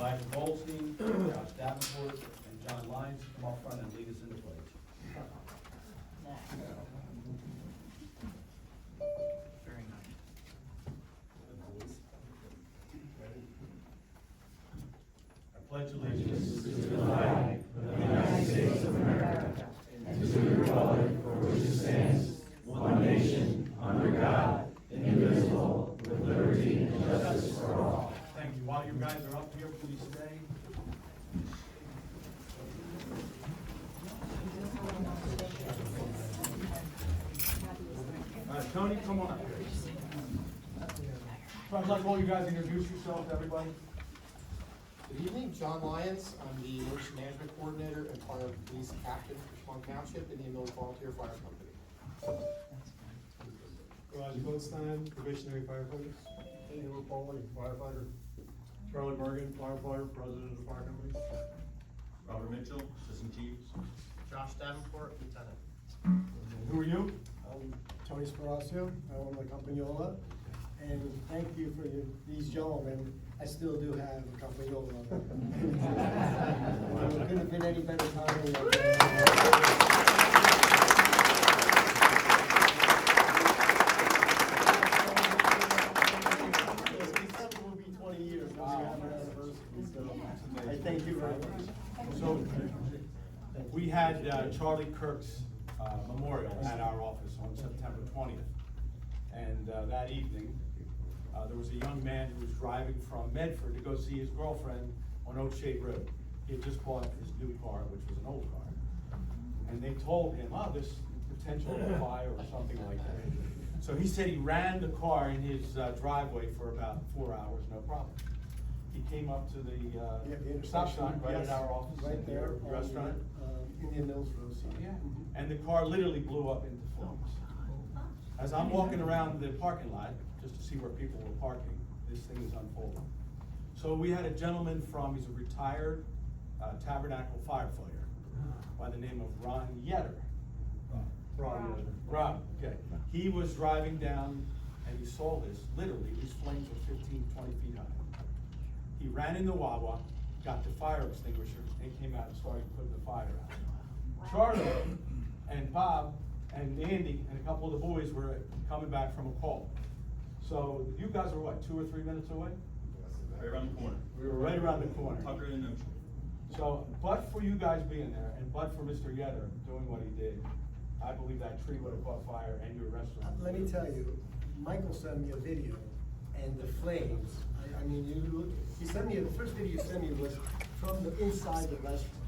Elijah Goldstein, Josh Davenport, and John Lyons to come up front and lead us in the pledge. Very nice. I pledge allegiance to the flag of the United States of America and to the republic for which it stands, one nation, under God, indivisible, with liberty and justice for all. Thank you. While you guys are up here, please stay. Tony, come on up here. So I'd like all you guys to introduce yourselves, everybody. Good evening, John Lyons. I'm the emergency management coordinator and fire police captain for Shamong Township in the Mills Volunteer Fire Company. Elijah Goldstein, probationary firefighter. Andrew Foley, firefighter. Charlie Bergen, firefighter, president of the fire company. Robert Mitchell, Assistant Chief. Josh Davenport, lieutenant. Who are you? I'm Tony Sparaccio, I own the Campagnola, and thank you for these gentlemen. I still do have a Campagnola. It couldn't have been any better timing. December will be 20 years, we'll be having an anniversary, so I thank you very much. So, we had Charlie Kirk's memorial at our office on September 20th. And that evening, there was a young man who was driving from Medford to go see his girlfriend on Oakshade Road. He had just bought his new car, which was an old car. And they told him, oh, there's potential of a fire or something like that. So he said he ran the car in his driveway for about 4 hours, no problem. He came up to the stop sign right at our office, right there, your restaurant. Indian Mills Road. Yeah, and the car literally blew up into flames. As I'm walking around the parking lot, just to see where people were parking, this thing is unfolding. So we had a gentleman he's a retired Tabernacle firefighter by the name of Ron Yetter. Rob, okay. He was driving down and he saw this, literally, these flames were 15, 20 feet high. He ran in the Wawa, got the fire extinguisher, and came out and started putting the fire out. Charlie and Bob and Andy and a couple of the boys were coming back from a call. So you guys were what, 2 or 3 minutes away? Right around the corner. We were right around the corner. Tucker and Ocean. So, but for you guys being there, and but for Mr. Yetter doing what he did, I believe that tree would have caught fire and your restaurant. Let me tell you, Michael sent me a video, and the flames, I mean, he sent me, the first video he sent me was from the inside the restaurant.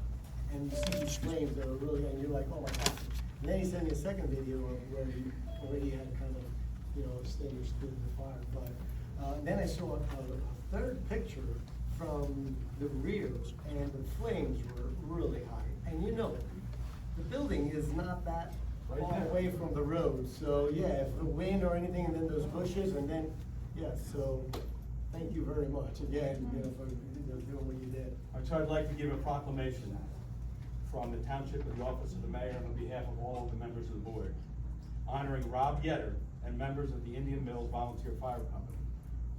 And you see these flames that are really, and you're like, oh my God. And then he sent me a second video of where he already had kind of, extinguished the fire. But then I saw a third picture from the rear, and the flames were really high. And the building is not that Right far there. away from the road. So yeah, if the wind or anything, and then those bushes, and then, so thank you very much again, for doing what you did. So I'd like to give a proclamation from the Township and the Office of the Mayor on behalf of all of the members of the board, honoring Rob Yetter and members of the Indian Mills Volunteer Fire Company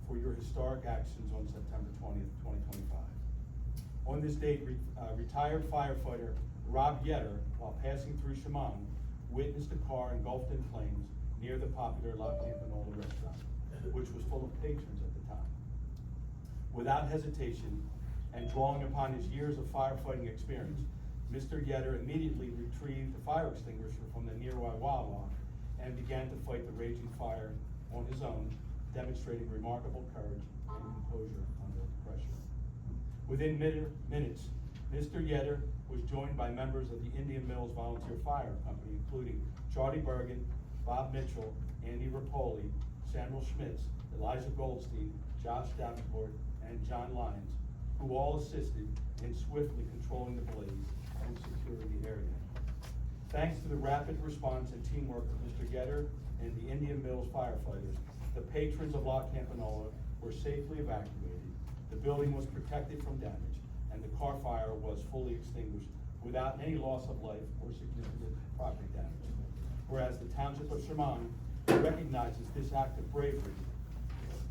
for your historic actions on September 20th, 2025. On this date, retired firefighter Rob Yetter, while passing through Shamong, witnessed a car engulfed in flames near the popular La Campagnola restaurant, which was full of patrons at the time. Without hesitation, and drawing upon his years of firefighting experience, Mr. Yetter immediately retrieved the fire extinguisher from the nearby Wawa and began to fight the raging fire on his own, demonstrating remarkable courage and composure under pressure. Within minutes, Mr. Yetter was joined by members of the Indian Mills Volunteer Fire Company, including Charlie Bergen, Bob Mitchell, Andy Rapoli, Samuel Schmitz, Elijah Goldstein, Josh Davenport, and John Lyons, who all assisted in swiftly controlling the blaze and securing the area. Thanks to the rapid response and teamwork of Mr. Yetter and the Indian Mills firefighters, the patrons of La Campagnola were safely evacuated, the building was protected from damage, and the car fire was fully extinguished without any loss of life or significant property damage. Whereas the Township of Shamong recognizes this act of bravery,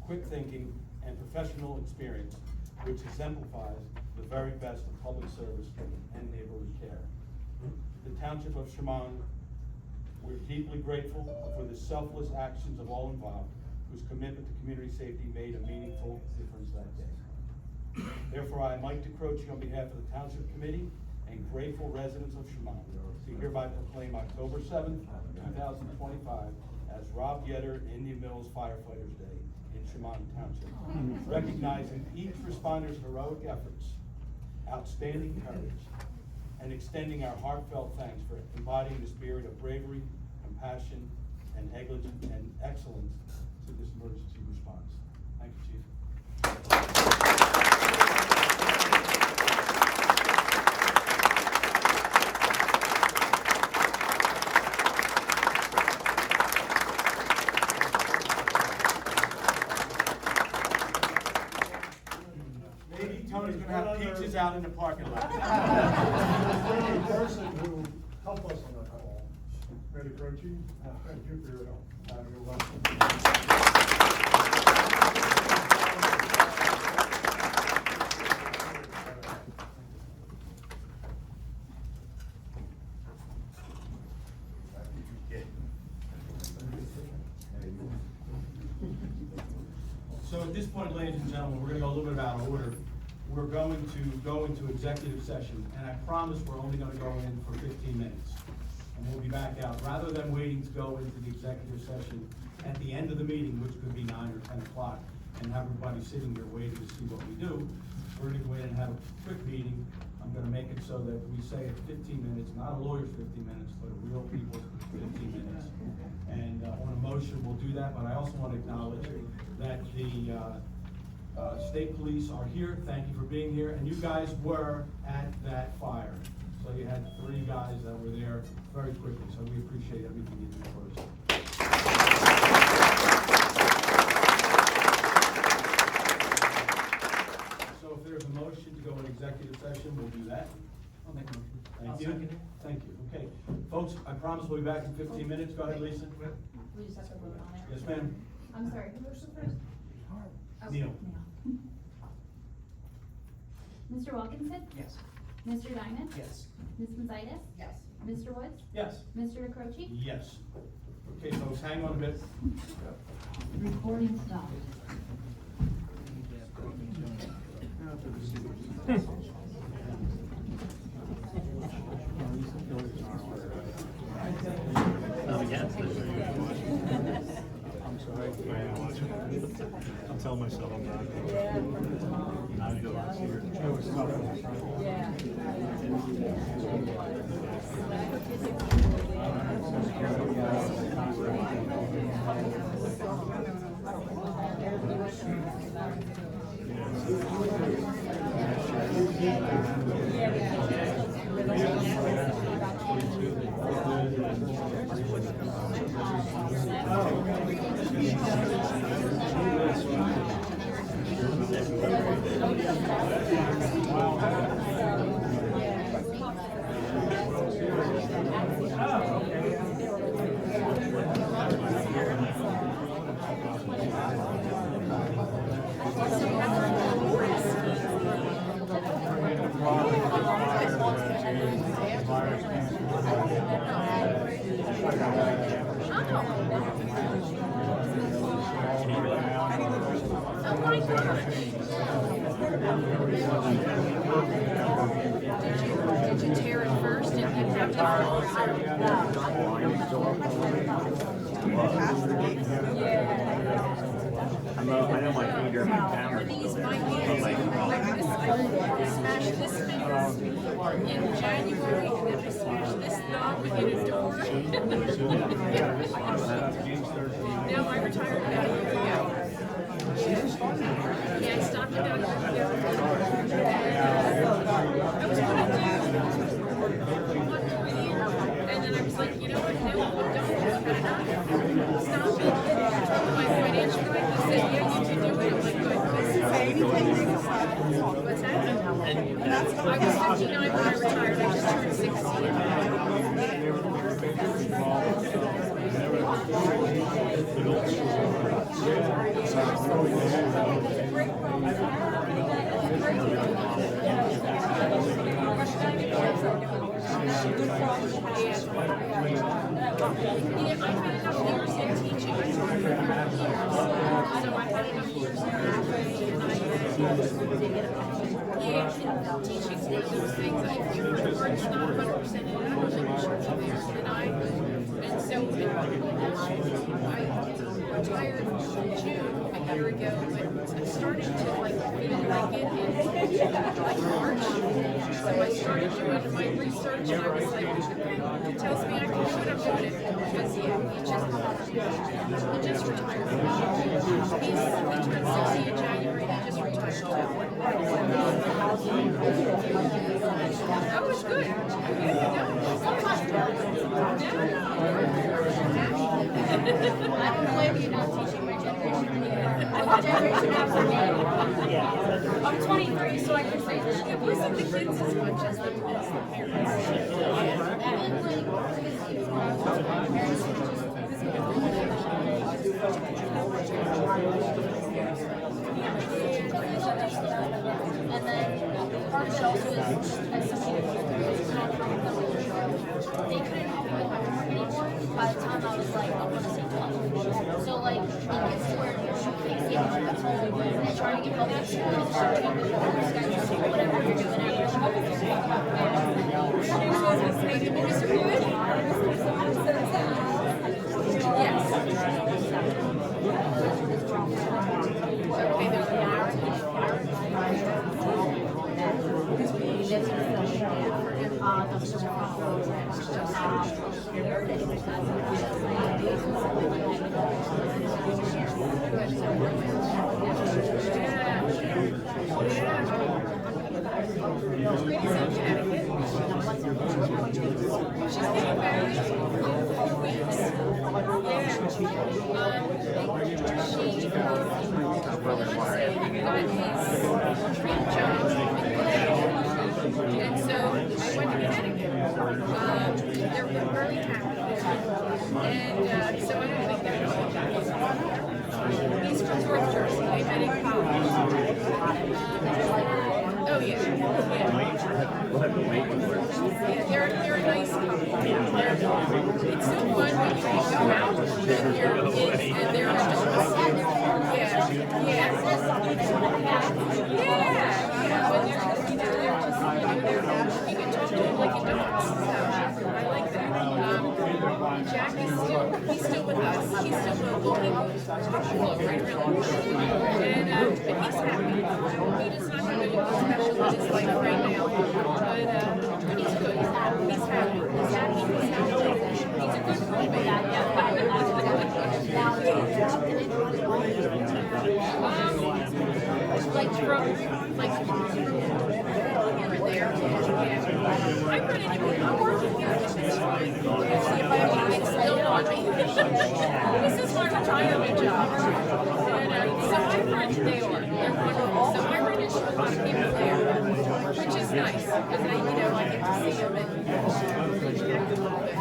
quick thinking, and professional experience which exemplifies the very best of public service and neighborly care. The Township of Shamong, we're deeply grateful for the selfless actions of all involved, whose commitment to community safety made a meaningful difference that day. Therefore, I, Mike DeCroce, on behalf of the Township Committee and grateful residents of Shamong, do hereby proclaim October 7th, 2025 as Rob Yetter Indian Mills Firefighters Day in Shamong Township, recognizing each responder's heroic efforts, outstanding courage, and extending our heartfelt thanks for embodying the spirit of bravery, compassion, and excellence to this emergency response. Thank you, Chief. Maybe Tony's gonna have pizzas out in the parking lot. The person who helped us on that call, Mary Croce, thank you for your help. You're welcome. So at this point, ladies and gentlemen, we're gonna go a little bit out of order. We're going to go into executive session, and I promise we're only gonna go in for 15 minutes. And we'll be back out, rather than waiting to go into the executive session at the end of the meeting, which could be 9 or 10 o'clock, and have everybody sitting there waiting to see what we do. We're gonna go in and have a quick meeting. I'm gonna make it so that we say it's 15 minutes, not a lawyer's 15 minutes, but a real people's 15 minutes. And on a motion, we'll do that, but I also want to acknowledge that the state police are here. Thank you for being here, and you guys were at that fire. So you had 3 guys that were there very quickly, so we appreciate everything you did for us. So if there's a motion to go in executive session, we'll do that. I'll make a motion. Thank you. Thank you. Okay, folks, I promise we'll be back in 15 minutes. Go ahead, Lisa. We just have to vote on it. Yes, ma'am. I'm sorry, who was the first? Oh, Neil. Mr. Wilkinson? Yes. Mr. Diamond? Yes. Ms. Mazitis? Yes. Mr. Woods? Yes. Mr. DeCroce? Yes. Okay, folks, hang on a bit. Recording stopped. I'm sorry. I'm telling myself I'm not. I'm doing here. It was tough. Yeah. Did you tear it first and then have to? I know my finger and my camera. The thing is, my hand, I smashed this finger in January, and then I smashed this knob in a door. Now I retired about a year ago. Yeah, I stopped about a year ago. I was going to do a year, and then I was like, you know what, no, I'm done, I've had enough. Stop it. I told my financial director, he said, yeah, you can do it. I'm like, good. What's that? I was 59 when I retired, I just turned 60. Yeah, I've had enough years in teaching. I taught for 30 years. So I had enough years in teaching, and teaching one of those things. If your heart's not 100% in it, I don't think you should be there. And so I retired in June a year ago, and started to feel like it in like March. So I started doing my research, and I was like, it tells me I can do what I'm doing. Because he just retired. He turned 60 in January, he just retired. That was good. I don't blame you not teaching my generation any the generation after me. I'm 23, so I can say that. It wasn't the kids as much as the parents. And then part of it also is, as somebody they couldn't help me with my homework anymore by the time I was like, I want to say 12. So like, it gets to where you're showcasing at home and trying to get help at school, trying to get homework schedule, whatever you're doing at your school. Yes. Okay, there's She's getting married in 4 weeks. And so I went to Connecticut. They're really happy. And so I don't think they're going back. He's from North Jersey. They met in college. Oh yeah. They're a nice couple. It's so fun when you go out with your kids and they're adults. Yeah. When they're just, you can talk to them like adults. So I like that. Jack is he's still with us. He's still local. He moves right around. And he's happy. He does not have anything special in his life right now. But he's good. He's happy. He's happy. He's a good roommate. Like from here and there. Yeah. I'm ready to be. I'm working here. This is fine. See if I have anything still on me. This is my retirement job. And so my friends, they are. They're wonderful. So I run into a lot of people there, which is nice because I get to see them and reconnect a little bit.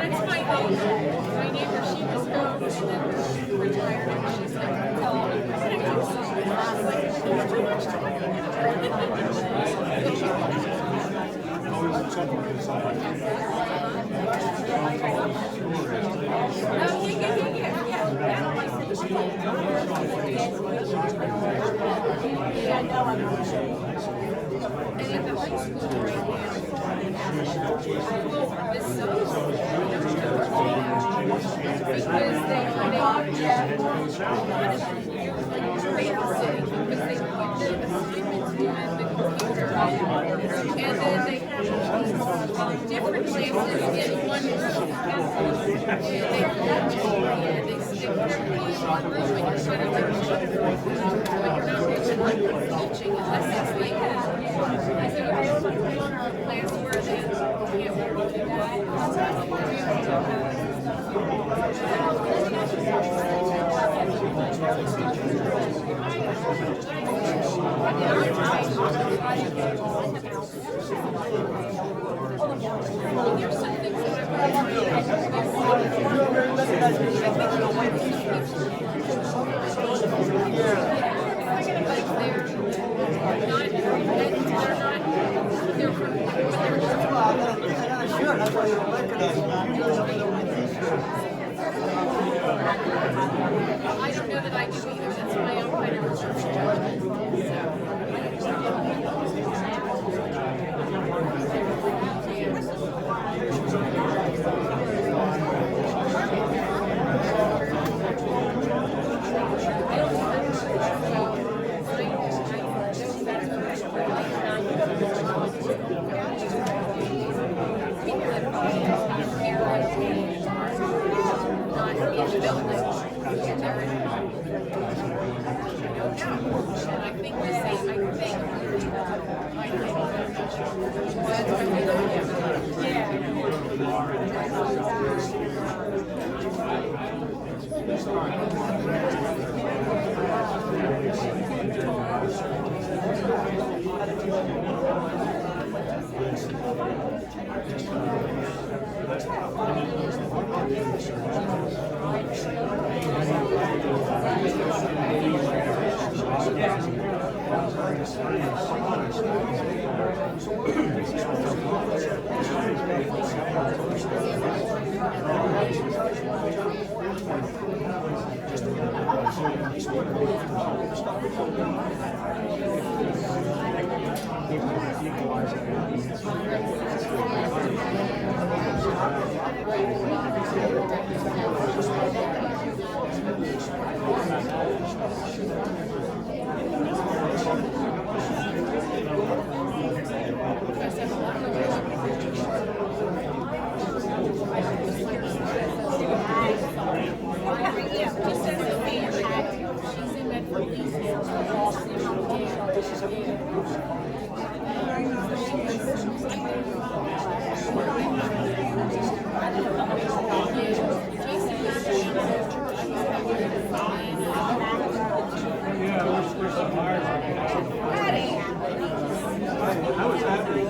That's my neighbor, she was retired and she's like, oh, there's too much time. And in the high school right now, this sucks. Because they and then they have different places in one room. And they stick everybody in one room and you're sort of like, but you're not really teaching unless it's like that. So I also put on a class where they can't do that. I don't know that I do either, that's my own kind of research judgment.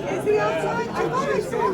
Is he outside? I thought I saw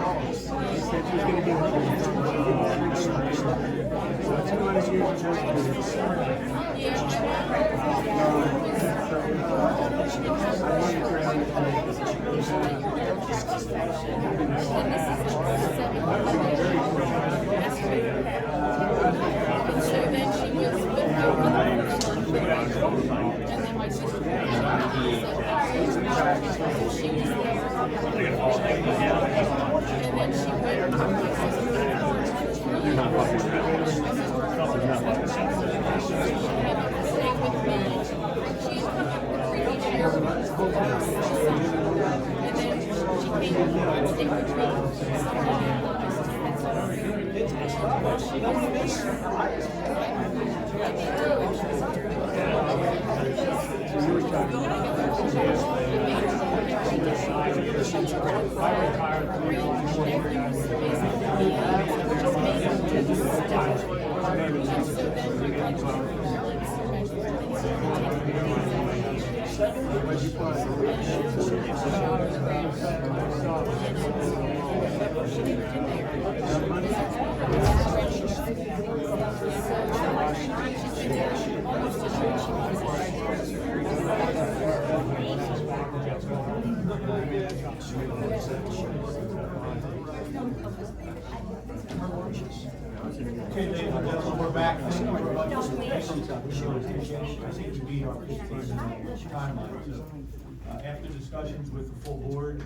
Said she's gonna be home. So it's not as usual as And so then she was with her mother for lunch, and then my sister came in, so she was there. And then she went to my sister's house. She came up to stay with me. She had come up the previous year with her son. And then she came up to stay with Okay, ladies and gentlemen, we're back. I think we beat our 15-minute timeline. So, after discussions with the full board,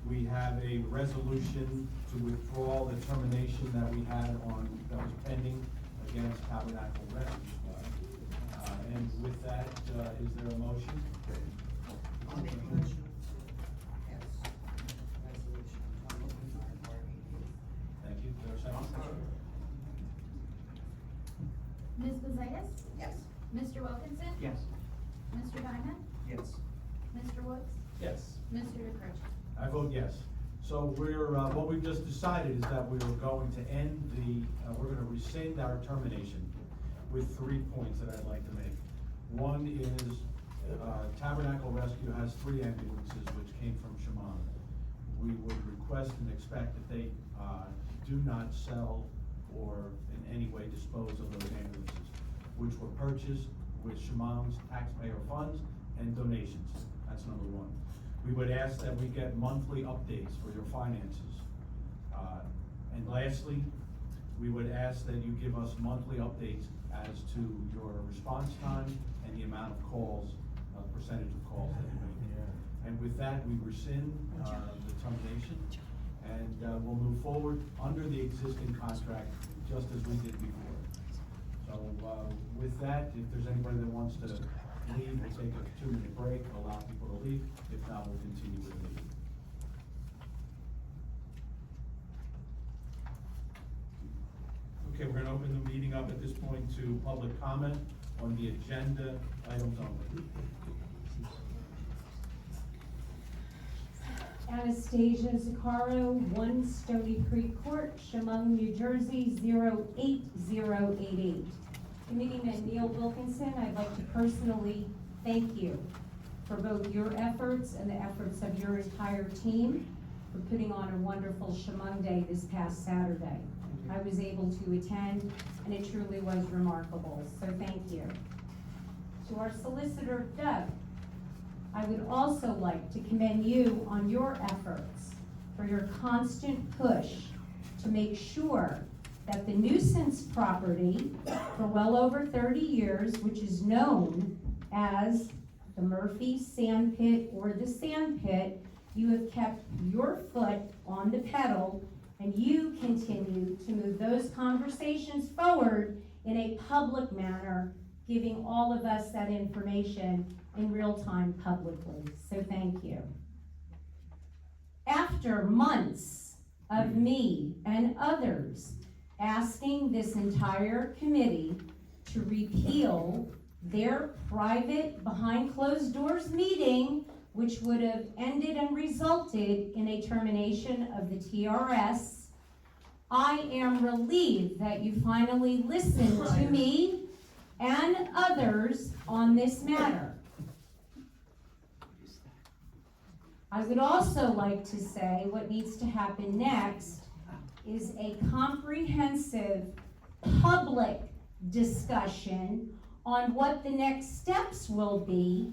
we have a resolution to withdraw the termination that we had that was pending against Tabernacle Rescue Squad. And with that, is there a motion? Thank you. Is there a second? Ms. Buzitis? Yes. Mr. Wilkinson? Yes. Mr. Diamond? Yes. Mr. Woods? Yes. Mr. DeCrutch? I vote yes. So what we've just decided is that we were going to we're gonna rescind our termination with 3 points that I'd like to make. One is, Tabernacle Rescue has 3 ambulances which came from Shamong. We would request and expect that they, do not sell or in any way dispose of those ambulances, which were purchased with Shamong's taxpayer funds and donations. That's number 1. We would ask that we get monthly updates for your finances. And lastly, we would ask that you give us monthly updates as to your response time and the amount of calls, percentage of calls that you make. And with that, we rescind the termination, and we'll move forward under the existing contract, just as we did before. So with that, if there's anybody that wants to leave, we'll take a 2-minute break, allow people to leave. If not, we'll continue with the meeting. Okay, we're gonna open the meeting up at this point to public comment on the agenda items only. Anastasia Zaccaro, 1 Stony Creek Court, Shamong, New Jersey, 08088. Committeeman Neil Wilkinson, I'd like to personally thank you for both your efforts and the efforts of your entire team for putting on a wonderful Shamong Day this past Saturday. I was able to attend, and it truly was remarkable, so thank you. To our solicitor, Doug, I would also like to commend you on your efforts for your constant push to make sure that the nuisance property for well over 30 years, which is known as the Murphy Sand Pit or the Sand Pit, you have kept your foot on the pedal, and you continue to move those conversations forward in a public manner, giving all of us that information in real time publicly. So thank you. After months of me and others asking this entire committee to repeal their private behind closed doors meeting, which would have ended and resulted in a termination of the TRS, I am relieved that you finally listened to me and others on this matter. I would also like to say what needs to happen next is a comprehensive public discussion on what the next steps will be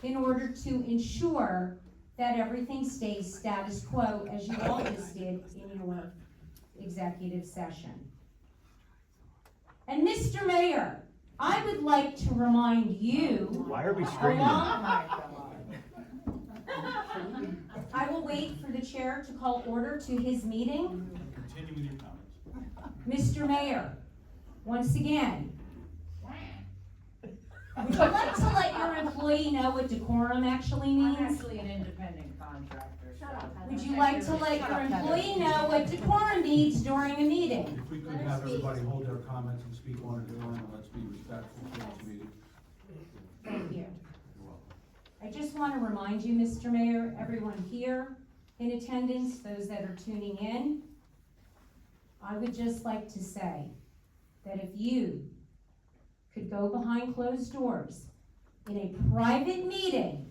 in order to ensure that everything stays status quo, as you all just did in your executive session. And Mr. Mayor, I would like to remind you. Why are we screaming? I will wait for the chair to call order to his meeting. Continue with your comments. Mr. Mayor, once again, would you like to let your employee know what decorum actually I'm means? actually an independent contractor, so. Would you like to let your employee know what decorum means during a meeting? If we could have everybody hold their comments and speak on it, and let's be respectful to this meeting. Thank you. You're welcome. I just want to remind you, Mr. Mayor, everyone here in attendance, those that are tuning in, I would just like to say that if you could go behind closed doors in a private meeting,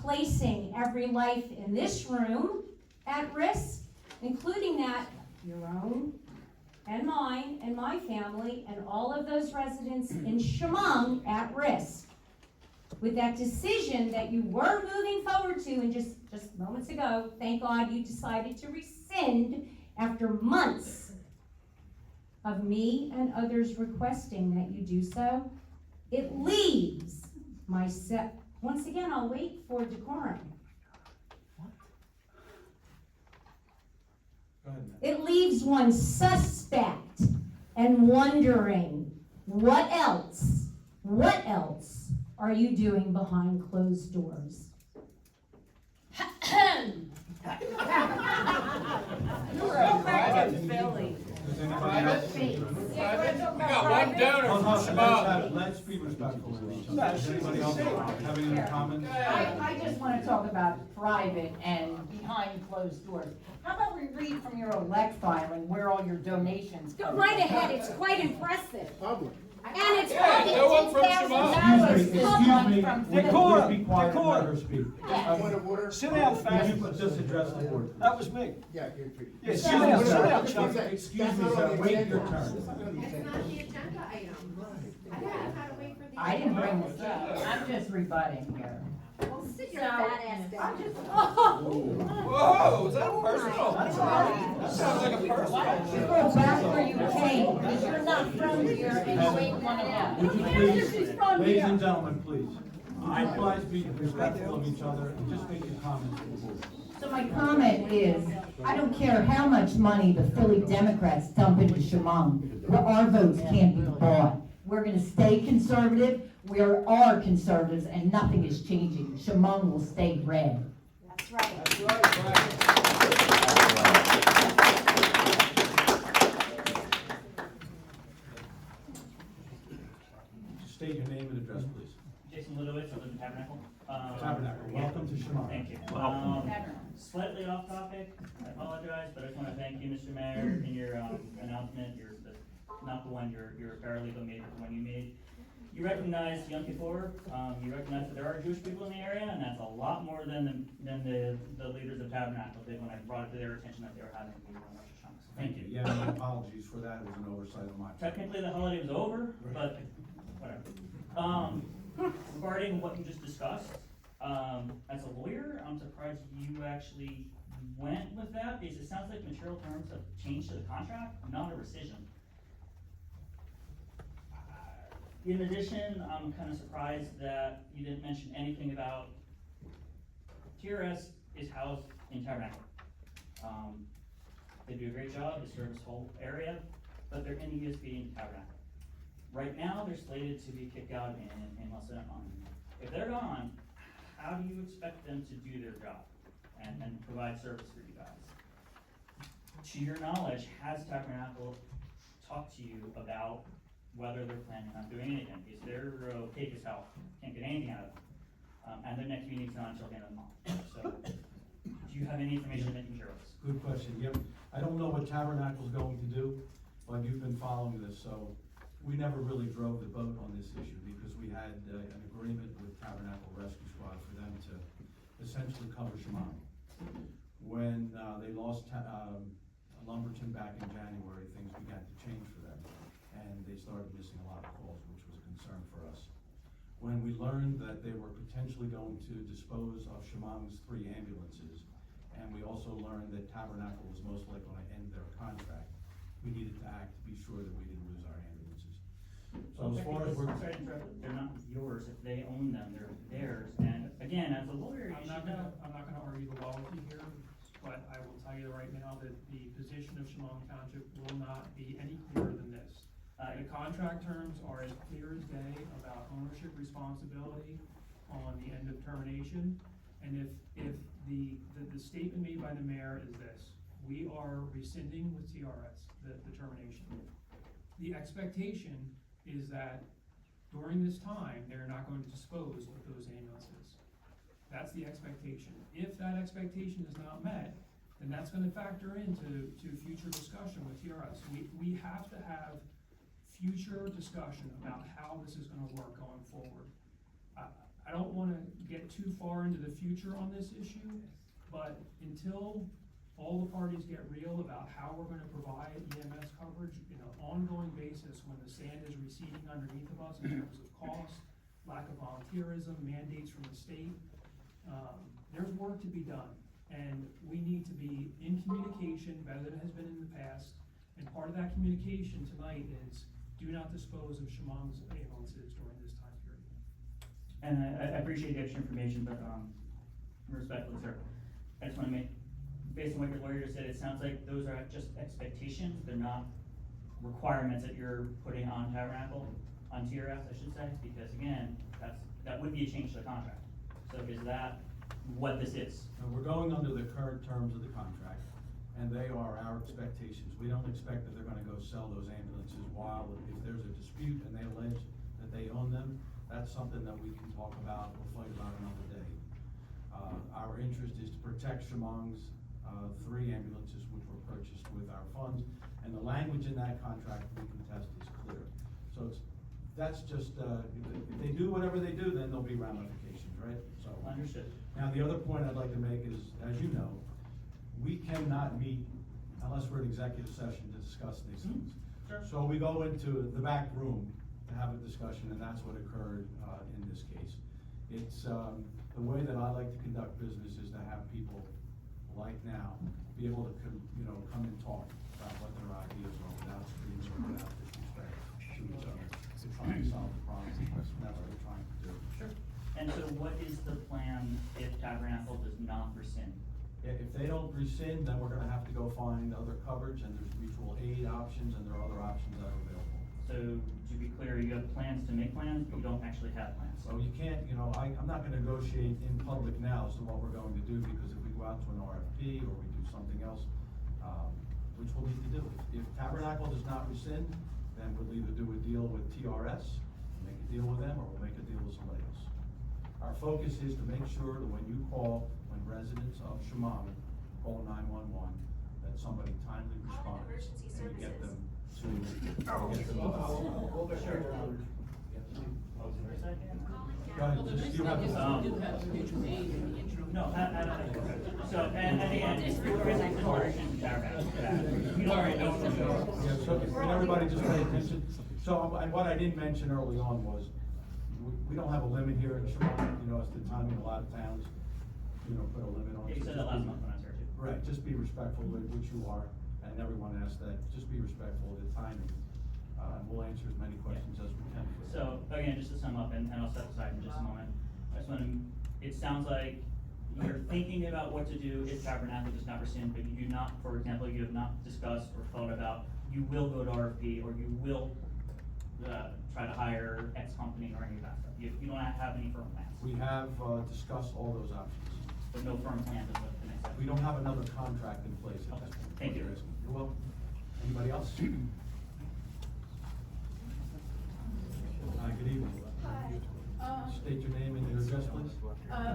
placing every life in this room at risk, including that your own and mine and my family and all of those residents in Shamong at risk, with that decision that you were moving forward to, and just moments ago, thank God you decided to rescind after months of me and others requesting that you do so, it leaves myself, once again, I'll wait for decorum. Go ahead, Matt. It leaves one suspect and wondering, what else are you doing behind closed doors? Philly. Does anybody else? We got one donor from Shamong. Let's be respectful of each other. Does anybody else have any comments? I just want to talk about private and behind closed doors. How about we read from your elect filing where all your donations Go come right from? ahead, it's quite impressive. Public. And it's Yeah, probably no one from $10,000 Excuse me, from would you Philly. please be quiet and let her speak? Point of order? Sit down, Would fast. you just address the board? That was me. Yeah, you're. Yeah, Excuse sit me, down, sit sir. down, Chuck. Excuse me, sir, wait your turn. It's not the agenda item. I don't know how to wait for the. I didn't bring this up. I'm just rebutting here. Well, sit your fat ass down. Whoa, is that personal? That sounds like a personal. Go back where you came, because you're not from here and you ain't one of us. Would you please, ladies and gentlemen, please, please be respectful of each other and just make your comments to the board. So my comment is, I don't care how much money the Philly Democrats dump into Shamong, our votes can't be bought. We're gonna stay conservative, we are conservatives, and nothing is changing. Shamong will stay red. That's right. That's right. State your name and address, please. Jason Ludowicz, I live in Tabernacle. Tabernacle, welcome to Shamong. Thank you. Slightly off topic, I apologize, but I just want to thank you, Mr. Mayor, in your announcement, not the one your paralegal made, but the one you made. You recognize Yom Kippur, you recognize that there are Jewish people in the area, and that's a lot more than the leaders of Tabernacle did when I brought it to their attention that they were having a meeting on Rosh Hashanah. So thank you. Yeah, my apologies for that, it was an oversight on my part. Technically, the holiday was over, but whatever. Regarding what you just discussed, as a lawyer, I'm surprised you actually went with that, because it sounds like material terms have changed to the contract, not a rescission. In addition, I'm kind of surprised that you didn't mention anything about TRS is housed in Tabernacle. They do a great job, they serve this whole area, but they're in ESB in Tabernacle. Right now, they're slated to be kicked out in less than a month. If they're gone, how do you expect them to do their job and provide service for you guys? To your knowledge, has Tabernacle talked to you about whether they're planning on doing anything? Because they're opaque as hell, can't get anything out of them. And their next meeting's not until the end of the month. So, do you have any information that you can share with us? Good question, yep. I don't know what Tabernacle's going to do, but you've been following this, so we never really drove the boat on this issue because we had an agreement with Tabernacle Rescue Squad for them to essentially cover Shamong. When they lost Lumberton back in January, things began to change for them, and they started missing a lot of calls, which was a concern for us. When we learned that they were potentially going to dispose of Shamong's 3 ambulances, and we also learned that Tabernacle was most likely going to end their contract, we needed to act to be sure that we didn't lose our ambulances. So as far as we're. Sorry to interrupt, they're not yours, if they own them, they're theirs, and again, as a lawyer, you should know. I'm not gonna argue the law with you here, but I will tell you right now that the position of Shamong Township will not be any clearer than this. The contract terms are as clear as day about ownership responsibility on the end of termination. And if the statement made by the mayor is this: we are rescinding with TRS, the termination. The expectation is that during this time, they're not going to dispose of those ambulances. That's the expectation. If that expectation is not met, then that's gonna factor into future discussion with TRS. We have to have future discussion about how this is gonna work going forward. I don't wanna get too far into the future on this issue, but until all the parties get real about how we're gonna provide EMS coverage in an ongoing basis when the sand is receding underneath of us in terms of cost, lack of volunteerism, mandates from the state, there's work to be done. And we need to be in communication better than it has been in the past. And part of that communication tonight is do not dispose of Shamong's ambulances during this time period. And I appreciate the extra information, but, respectfully, sir, I just wanna make, based on what your lawyer just said, it sounds like those are just expectations, they're not requirements that you're putting on Tabernacle, on TRS, I should say, because again, that would be a change to the contract. So is that what this is? And we're going under the current terms of the contract, and they are our expectations. We don't expect that they're gonna go sell those ambulances while, if there's a dispute and they allege that they own them, that's something that we can talk about or fight about another day. Our interest is to protect Shamong's 3 ambulances which were purchased with our funds, and the language in that contract we can test is clear. So that's just, if they do whatever they do, then there'll be ramifications, right? So. Understood. Now, the other point I'd like to make is, as you know, we cannot meet unless we're in executive session to discuss these things. Sure. So we go into the back room to have a discussion, and that's what occurred in this case. It's, the way that I like to conduct business is to have people like now be able to come and talk about what their ideas are without screens or without disrespect to each other, to try and solve the problem. That's what we're trying to do. Sure. And so what is the plan if Tabernacle does not rescind? If they don't rescind, then we're gonna have to go find other coverage, and there's mutual aid options, and there are other options that are available. So to be clear, you have plans to make plans, but you don't actually have plans. So you can't, I'm not gonna negotiate in public now as to what we're going to do, because if we go out to an RFP or we do something else, which we'll need to do. If Tabernacle does not rescind, then we'll either do a deal with TRS, make a deal with them, or we'll make a deal with somebody else. Our focus is to make sure that when you call, when residents of Shamong call 911, that somebody timely responds and you get them to. Go ahead, just, you have No, so, and again, it's in coordination with Tabernacle. You already know. Yeah, so can everybody just pay attention? So, and what I didn't mention early on was, we don't have a limit here in Shamong, as to timing. A lot of towns, put a limit on it. You said that last month when I was here too. Right, just be respectful, which you are, and everyone asked that, just be respectful of the timing. We'll answer as many questions as we can. So, again, just to sum up, and I'll step aside in just a moment, I just wanna, it sounds like you're thinking about what to do if Tabernacle does not rescind, but you do not, for example, you have not discussed or thought about, you will go to RFP, or you will, try to hire X company or any of that stuff. You don't have any firm plans. We have, discussed all those options. But no firm plans is what the next step. We don't have another contract in place at this point. Thank you. You're welcome. Anybody else? Hi, good evening. Hi. State your name and your address, please.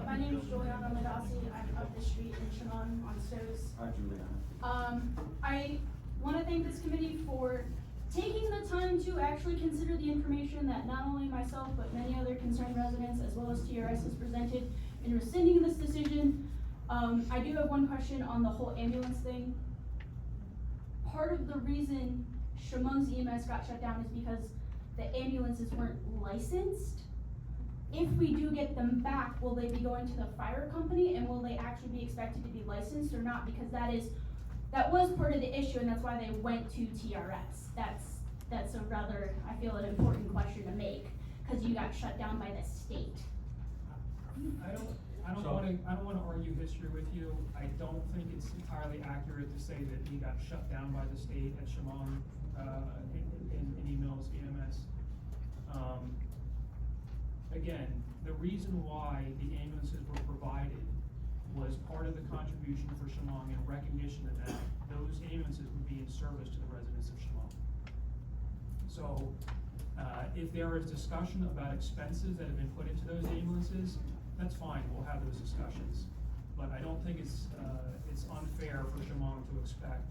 My name is Juliana Medasi. I'm up the street in Shamong on Stowe. Hi, Juliana. I want to thank this committee for taking the time to actually consider the information that not only myself, but many other concerned residents, as well as TRS has presented in rescinding this decision. I do have one question on the whole ambulance thing. Part of the reason Shamong's EMS got shut down is because the ambulances weren't licensed. If we do get them back, will they be going to the fire company, and will they actually be expected to be licensed or not? Because that was part of the issue, and that's why they went to TRS. That's a rather, I feel, an important question to make, cause you got shut down by the state. I don't wanna argue history with you. I don't think it's entirely accurate to say that he got shut down by the state at Shamong, in emails, EMS. Again, the reason why the ambulances were provided was part of the contribution for Shamong and recognition of that those ambulances would be in service to the residents of Shamong. So, if there is discussion about expenses that have been put into those ambulances, that's fine, we'll have those discussions. But I don't think it's unfair for Shamong to expect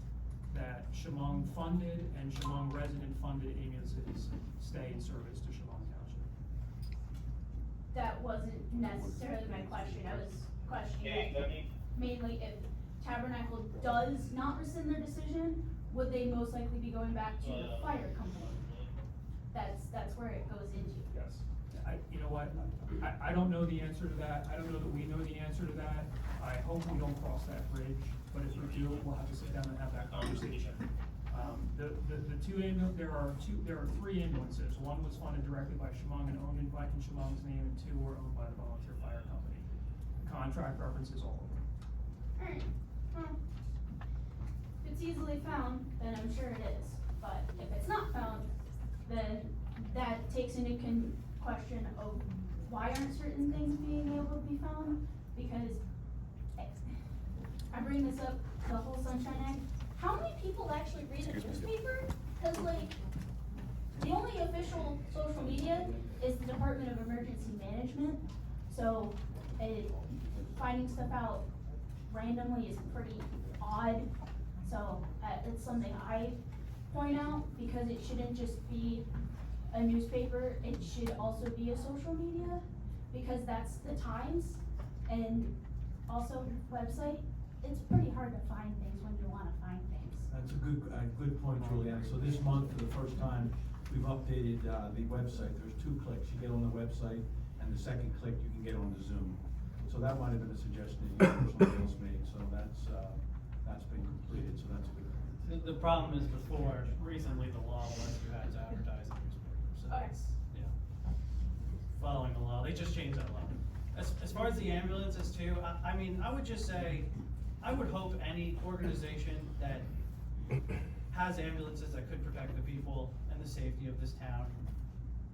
that Shamong funded and Shamong resident funded ambulances stay in service to Shamong Township. That wasn't necessarily my question. I was questioning mainly if Tabernacle does not rescind their decision, would they most likely be going back to the fire company? That's where it goes into. Yes. You know what, I don't know the answer to that, I don't know that we know the answer to that, I hope we don't cross that bridge, but if we do, we'll have to sit down and have that conversation. There are three ambulances, one was funded directly by Shamong and owned in Shamong's name, and two were owned by the volunteer fire company. Contract references all of them. Alright, well, if it's easily found, then I'm sure it is, but if it's not found, then that takes into question of why aren't certain things being able to be found? Because I bring this up, the whole Sunshine Act, how many people actually read a newspaper? Cause like, the only official social media is the Department of Emergency Management, so finding stuff out randomly is pretty odd. So it's something I point out, because it shouldn't just be a newspaper, it should also be a social media, because that's the times, and also website. It's pretty hard to find things when you wanna find things. That's a good point, Julianne. So this month, for the first time, we've updated, the website. There's 2 clicks. You get on the website, and the second click, you can get on the Zoom. So that might have been a suggestion that you or somebody else made, so that's been completed, so that's good. The problem is recently the law lets you have to advertise in newspapers, so Okay. it's, following the law, they just changed that law. As far as the ambulances too, I mean, I would just say, I would hope any organization that has ambulances that could protect the people and the safety of this town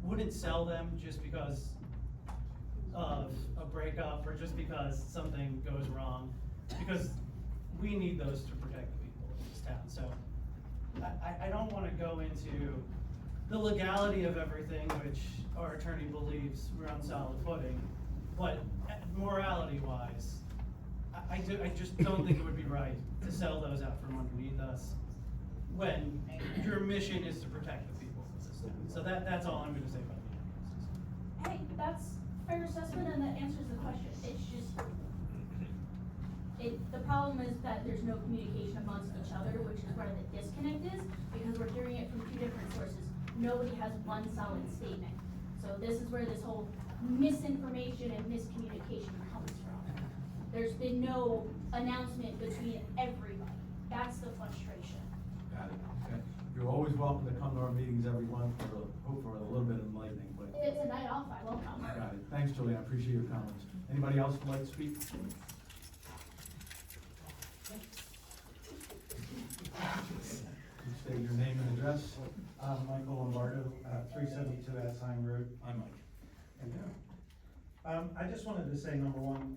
wouldn't sell them just because of a breakup or just because something goes wrong, because we need those to protect the people of this town. So I don't wanna go into the legality of everything, which our attorney believes we're on solid footing, but morality wise, I just don't think it would be right to sell those out from underneath us when your mission is to protect the people of this town. So that's all I'm gonna say about the ambulances. Hey, that's fair assessment, and that answers the question. It's just, the problem is that there's no communication amongst each other, which is where the disconnect is, because we're hearing it from 2 different sources. Nobody has one solid statement. So this is where this whole misinformation and miscommunication comes from. There's been no announcement between everybody. That's the frustration. Got it, okay. You're always welcome to come to our meetings every month hope for a little bit of enlightening, but. If it's a night off, I will come. Got it. Thanks, Julie. I appreciate your comments. Anybody else would like to speak? Please state your name and address. Michael Lombardo, 372 Atzheim Road. Hi, Mike. I just wanted to say, number one,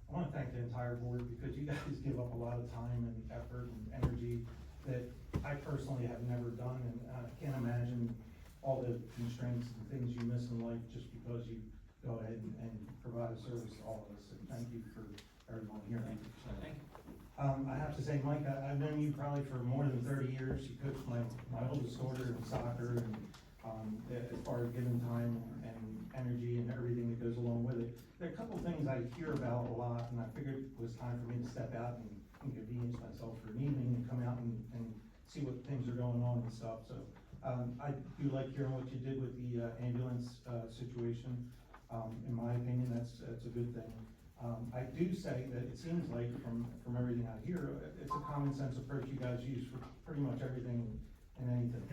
I want to thank the entire board, because you guys give up a lot of time and effort and energy that I personally have never done, and I can't imagine all the constraints and things you miss in life just because you go ahead and provide a service to all of us. And thank you for everyone here. Thank you. I have to say, Mike, I've known you probably for more than 30 years. You coached my oldest daughter in soccer, and as far as giving time and energy and everything that goes along with it. There are a couple of things I hear about a lot, and I figured it was time for me to step out and inconvenience myself for an evening and come out and see what things are going on and stuff. So I do like hearing what you did with the ambulance situation. In my opinion, that's a good thing. I do say that it seems like from everything I hear, it's a common sense approach you guys use for pretty much everything and anything.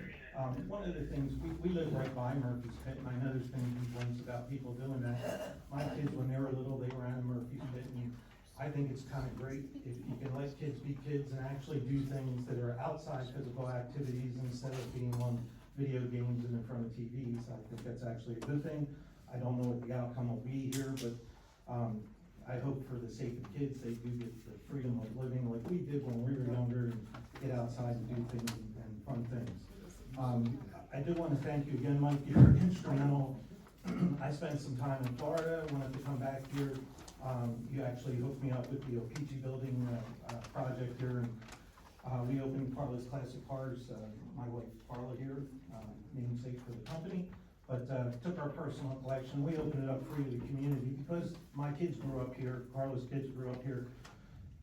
One of the things, we live right by Murphy's Pit, and I know there's been complaints about people doing that. My kids, when they were little, they ran a Murphy's Pit, and I think it's kind of great if you can let kids be kids and actually do things that are outside physical activities instead of being on video games and in front of TVs. I think that's actually a good thing. I don't know what the outcome will be here, but I hope for the sake of kids, they do get the freedom of living like we did when we were younger and get outside and do things and fun things. I do want to thank you again, Mike. You were instrumental. I spent some time in Florida. I wanted to come back here. You actually hooked me up with the Opeachy building project here. And we opened Carla's Classic Cars, my wife Carla here, namesake for the company. But took our personal collection. We opened it up free to the community because my kids grew up here, Carla's kids grew up here.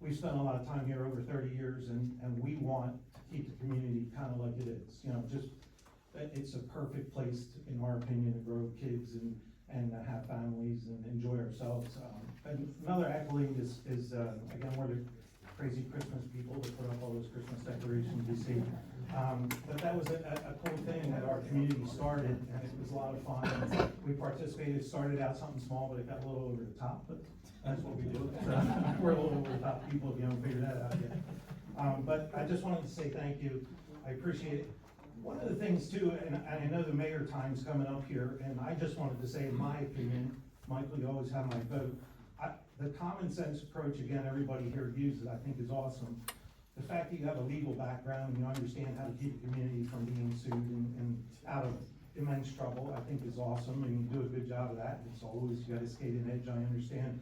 We spent a lot of time here over 30 years, and we want to keep the community kind of like it is. You know, just it's a perfect place, in our opinion, to grow kids and have families and enjoy ourselves. And another accolade is again, we're the crazy Christmas people that put up all those Christmas decorations you see. But that was a cool thing that our community started, and it was a lot of fun. We participated, started out something small, but it got a little over the top, but that's what we do. We're a little over the top people if you haven't figured that out yet. But I just wanted to say thank you. I appreciate it. One of the things too, and I know the mayor time's coming up here, and I just wanted to say, in my opinion, Michael, you always have my vote. The common sense approach, again, everybody here uses, I think is awesome. The fact that you have a legal background and you understand how to keep the community from being sued and out of immense trouble, I think is awesome, and you do a good job of that. It's always, you gotta skate an edge, I understand.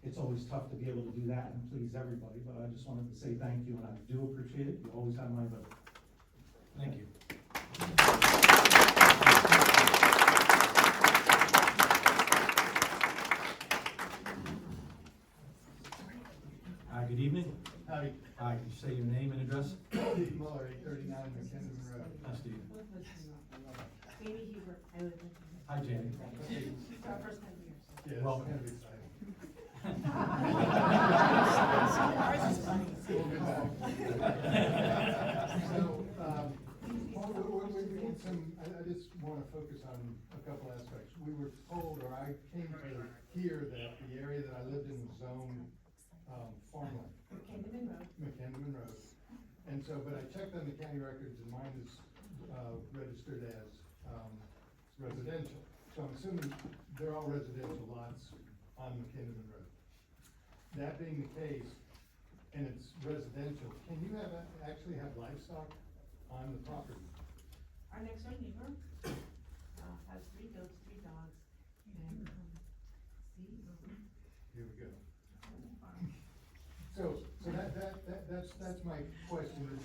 It's always tough to be able to do that and please everybody, but I just wanted to say thank you, and I do appreciate it. You always have my vote. Thank you. Good evening. Howdy. Hi, can you say your name and address? Steve Muller, 839 McKinnon Road. Hi, Steve. Jamie Huber, I live in. Hi, Jamie. It's our first time here. Yeah, it's Welcome. gonna be exciting. So, we need some, I just wanna focus on a couple aspects. We were told, or I came to hear that the area that I lived in was zoned farmland. McKinnon Road. And so, but I checked on the county records and mine is registered as residential. So I'm assuming they're all residential lots on McKinnon Road. That being the case, and it's residential, can you actually have livestock on the property? Our next door neighbor, has 3 goats, 3 dogs, and, see? Here we go. So that's my question is.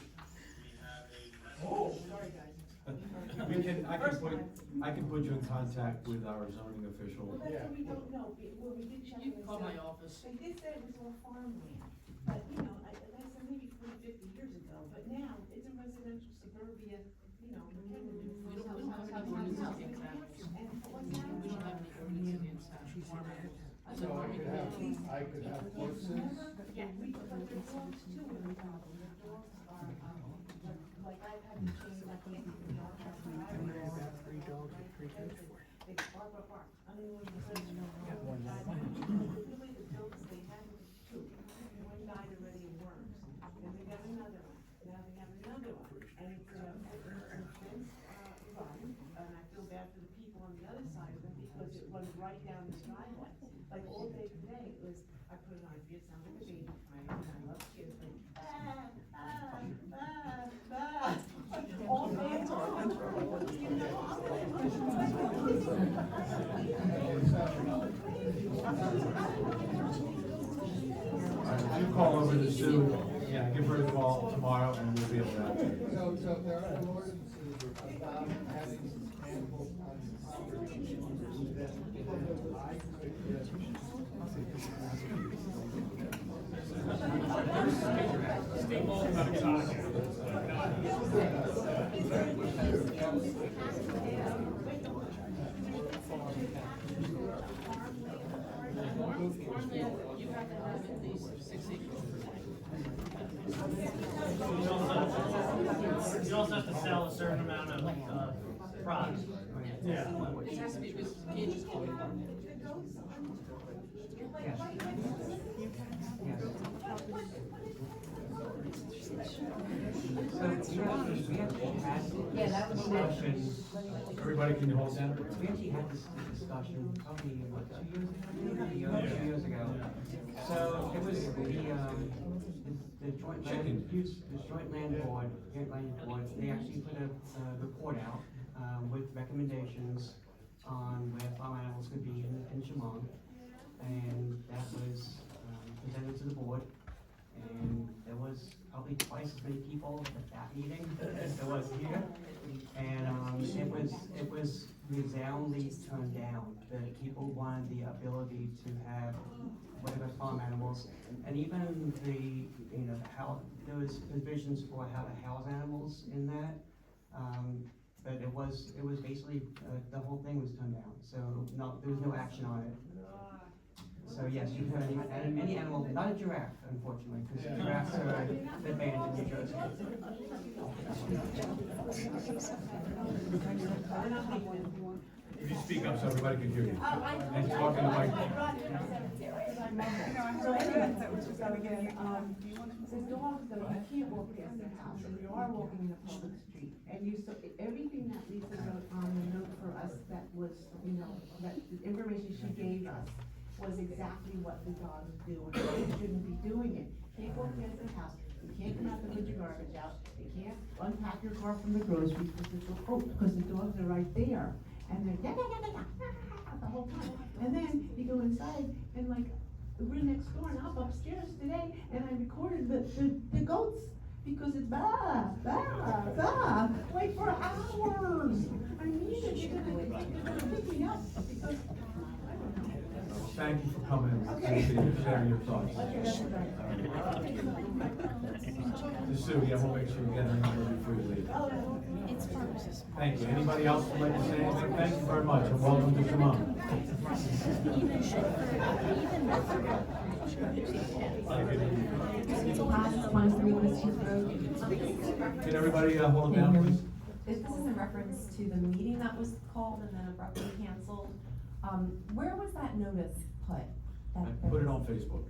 Oh, sorry guys. I can put you in contact with our zoning official. Well, that's what we don't know, when we did check. You can call my office. They did say it was all farmland, but you know, I said maybe 40, 50 years ago, but now it's a residential suburbia, you know. We don't have any ordinance against animals. And what's that? We don't have any ordinance against farm animals. So I could have horses. Yeah, but their dogs too, their dogs are, like I've had to change my candy from the dog. Three dogs or 3 goats. They bark, bark, bark. I don't know what to say. The way the goats, they had 2. One died already in worms. Then they got another one. Now they have another one. And it's a fenced, run. And I feel bad for the people on the other side of it because it runs right down this driveway. Like all day today, it was, I put it on, it sounds like a baby crying, and I love kids, like, all day long. call over to Sue, yeah, give her a call tomorrow and we'll be able to. So there are ordinances about having animals on property that I State law about exotic You also have to sell a certain amount of product. Yeah. It has to be with kids. Yeah, that was discussion. Everybody can hold down? We actually had this discussion probably, what, 2 years ago? So it was the joint land use, the joint land board, they actually put a report out, with recommendations on where farm animals could be in Shamong. And that was, presented to the board. And there was probably twice as many people at that meeting as there was here. And it was resoundingly turned down. That people wanted the ability to have whatever farm animals, and even how there was provisions for how to house animals in that. But it was basically the whole thing was turned down. So there was no action on it. So yes, you can have any animal, not a giraffe, unfortunately, because giraffes are banned in New Jersey. If you speak up so everybody can hear you. And talk in the mic. So anyway, so again, the dogs, though, you can't walk past their house, and you are walking in a public street, and everything that Lisa wrote on the note for us that was, that the information she gave us was exactly what the dogs do, and they shouldn't be doing it. Can't walk past their house, you can't come out to put your garbage out, you can't unpack your car from the groceries, because the dogs are right there, and they're the whole time. And then you go inside, and like, we're next door, and I'm upstairs today, and I recorded the goats, because it's bah, bah, bah, like for hours. I mean, they're gonna pick me up, because, I don't know. Thank you for coming and sharing your thoughts. Sue, yeah, we'll make sure we get her number before you leave. Thank you. Anybody else would like to say anything? Thank you very much, and welcome to Shamong. Can everybody hold it down, please? This is in reference to the meeting that was called and then abruptly canceled. Where was that notice put? I put it on Facebook.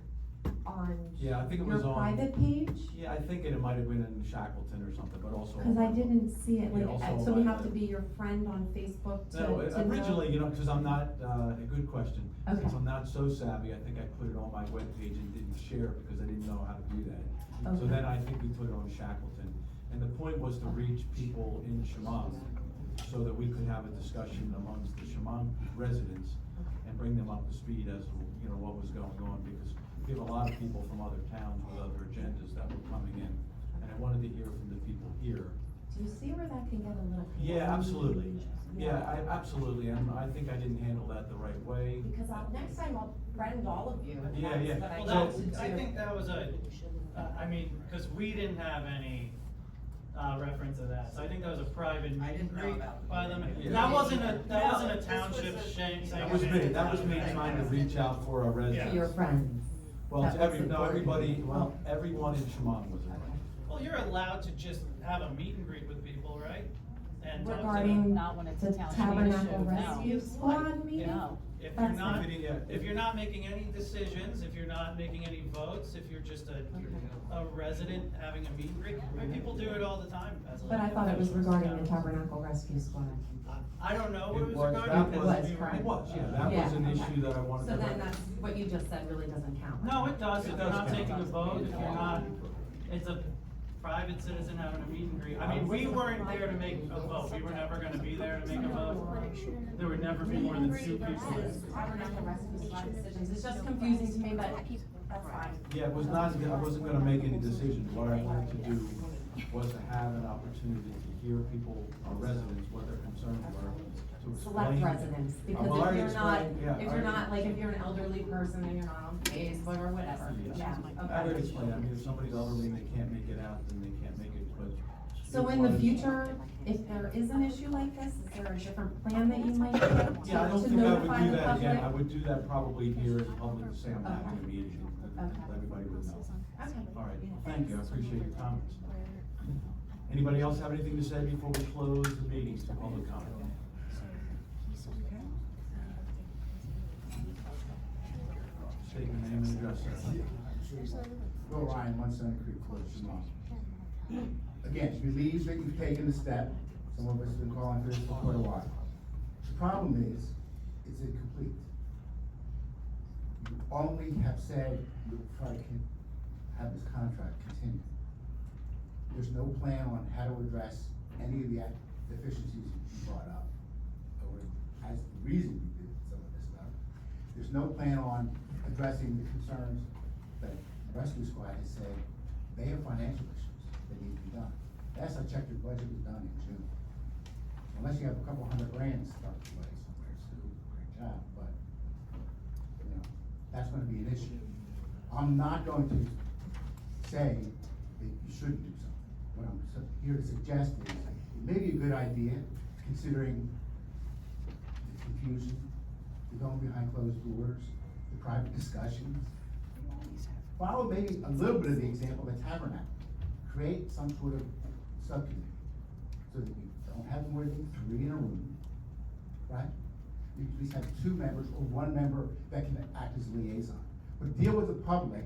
On Yeah, I think it was your on. private page? Yeah, I think it might have been in Shackleton or something, but also. Cause I didn't see it, Yeah, like, also so we on have to be your friend on Facebook to No, know. originally, cause I'm not, a good question. Okay. Since I'm not so savvy, I think I put it on my webpage and didn't share it because I didn't know how to do that. So Okay. then I think we put it on Shackleton. And the point was to reach people in Shamong so that we could have a discussion amongst the Shamong residents and bring them up to speed as to, what was going on, because we have a lot of people from other towns with other agendas that were coming in. And I wanted to hear from the people here. Do you see where that can get a little? Yeah, absolutely. Yeah, absolutely, and I think I didn't handle that the right way. Because next time I'll friend all of you. And Yeah, that's yeah. what I Well, need to I do. think that was because we didn't have any, reference of that, so I think that was a private meet and greet by them. Yeah. That wasn't a township saying. That was me trying to reach out for our residents. To your friends. Well, That to was everybody, everyone in Shamong was invited. Well, you're allowed to just have a meet and greet with people, right? And talk to them. Regarding Not when it's a the township Tabernacle issue, Rescue no. Squad meeting? No. If you're That's not, fine. if you're not making any decisions, if you're not making any votes, if you're just a resident having a meet and greet, I mean, people do it all the time. But I thought it was regarding the Tabernacle Rescue Squad. I don't know what it was That regarding. was, correct. it was, yeah, that was an issue that I wanted to. So then that's, what you just said really doesn't count. No, it does, if It you're does not count. taking a vote, if you're not, private citizen having a meet and greet. I mean, we weren't there to make a vote. We were never gonna be there to make a vote. There would never be more than 2 people there. I don't know the rest of the decisions, it's just confusing to me, but that's fine. Yeah, it was not, I wasn't gonna make any decisions. What I wanted to do was to have an opportunity to hear people, our residents, what their concerns were, to explain. Select residents, because Well, I if already you're not, explained, yeah, if I you're already- not, like, if you're an elderly person and you're not on Facebook or whatever, yeah, I already okay. explained, I mean, if somebody's elderly and they can't make it out, then they can't make it, but. So in the future, if there is an issue like this, is there a different plan that you might take Yeah, I don't to think I would notify do the that again. I public? would do that probably here in public to say I'm having a meeting, and Okay. everybody would know. Okay. All right, well, thank you, I appreciate your comments. Anybody else have anything to say before we close the meeting to public comment? State your name and address, sir. Bill Ryan, 1 Center Creek, Close, Shamong. Again, believes that you've taken the step. Some of us have been calling for this for quite a while. The problem is incomplete. You only have said you'll try to have this contract continue. There's no plan on how to address any of the deficiencies you brought up, or as the reason you did some of this stuff. There's no plan on addressing the concerns that the rescue squad has said they have financial issues that need to be done. Last I checked, your budget was done in June. Unless you have a couple $100 grand stuck away somewhere, it's still a great job, but, you know, that's gonna be an issue. I'm not going to say that you shouldn't do something. What I'm here to suggest is, it may be a good idea, considering the confusion, the going behind closed doors, the private discussions. Follow maybe a little bit of the example of the tabernacle. Create some sort of subcommittee, so that you don't have more than 3 in a room, right? You at least have 2 members or 1 member that can act as liaison. But deal with the public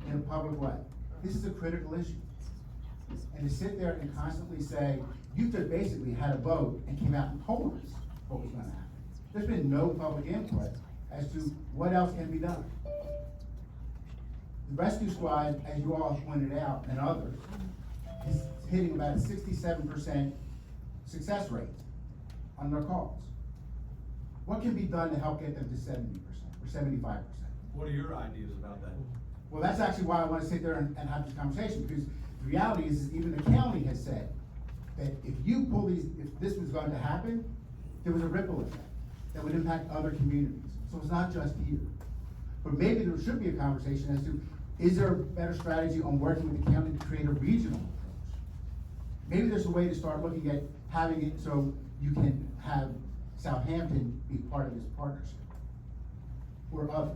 in a public way. This is a critical issue. And to sit there and constantly say, you just basically had a vote and came out and told us what was gonna happen. There's been no public input as to what else can be done. The rescue squad, as you all have pointed out, and others, is hitting about a 67% success rate on their calls. What can be done to help get them to 70% or 75%? What are your ideas about that? Well, that's actually why I want to sit there and have this conversation, because the reality is even the county has said that if you pull these, if this was going to happen, there was a ripple effect that would impact other communities. So it's not just here. But maybe there should be a conversation as to, is there a better strategy on working with the county to create a regional approach? Maybe there's a way to start looking at having it so you can have Southampton be part of this partnership, or others.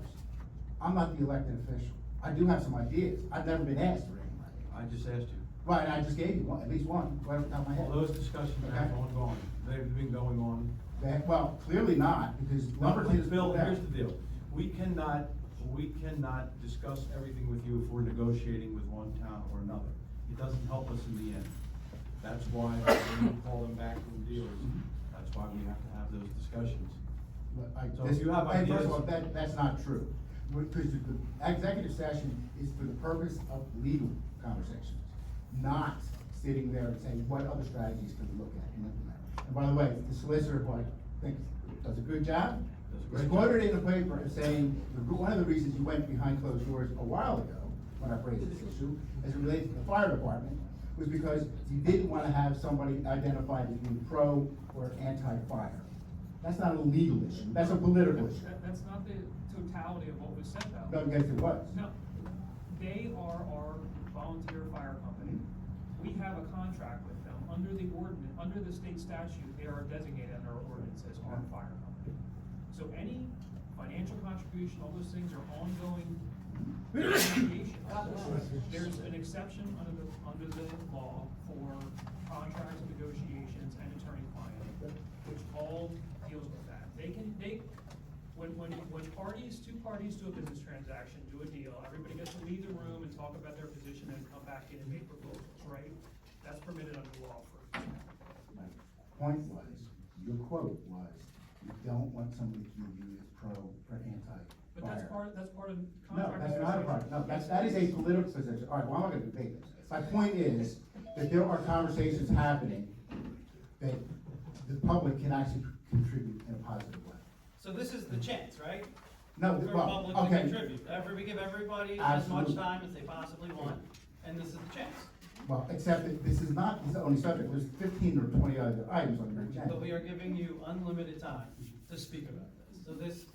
I'm not the elected official. I do have some ideas. I've never been asked for any. I just asked you. Right, I just gave you one, at least one, right off the top of my head. Well, those discussions have ongoing, they've been going on. Well, clearly not, because Lumberton is. Bill, here's the deal, we cannot discuss everything with you if we're negotiating with one town or another. It doesn't help us in the end. That's why when you call them back from dealers, that's why we have to have those discussions. So if you have Hey, ideas. first of all, that's not true. Because the executive session is for the purpose of legal conversations, not sitting there and saying, what other strategies can we look at and implement? And by the way, the solicitor, who I think does a good job, was quoted in the paper as saying, one of the reasons you went behind closed doors a while ago, when I raised this issue, as it related to the fire department, was because you didn't want to have somebody identified as being pro or anti-fire. That's not a legal issue, that's a political issue. That's not the totality of what was said though. No, yes, it was. No, they are our volunteer fire company. We have a contract with them, under the ordinance, under the state statute, they are designated under our ordinance as our fire company. So any financial contribution, all those things are ongoing negotiations. There's an exception under the law for contracts, negotiations, and attorney-client, which all deals with that. When two parties to a business transaction do a deal, everybody gets to leave the room and talk about their position and come back in and make proposals, right? That's permitted under law for. My point was, your quote was, you don't want somebody to view you as pro or anti. But That's part of No, contract. that's not a part, no, Yes, that it is a political position. All right, well, I'm not gonna debate this. My point is that there are conversations happening that the public can actually contribute in a positive way. So this is the chance, right? No, For the well, public to okay. contribute. We give everybody as much Absolutely. time as they possibly want, and this is the chance. Well, except that this is not the only subject, there's 15 or 20 other items on your agenda. But we are giving you unlimited time to speak about this. So this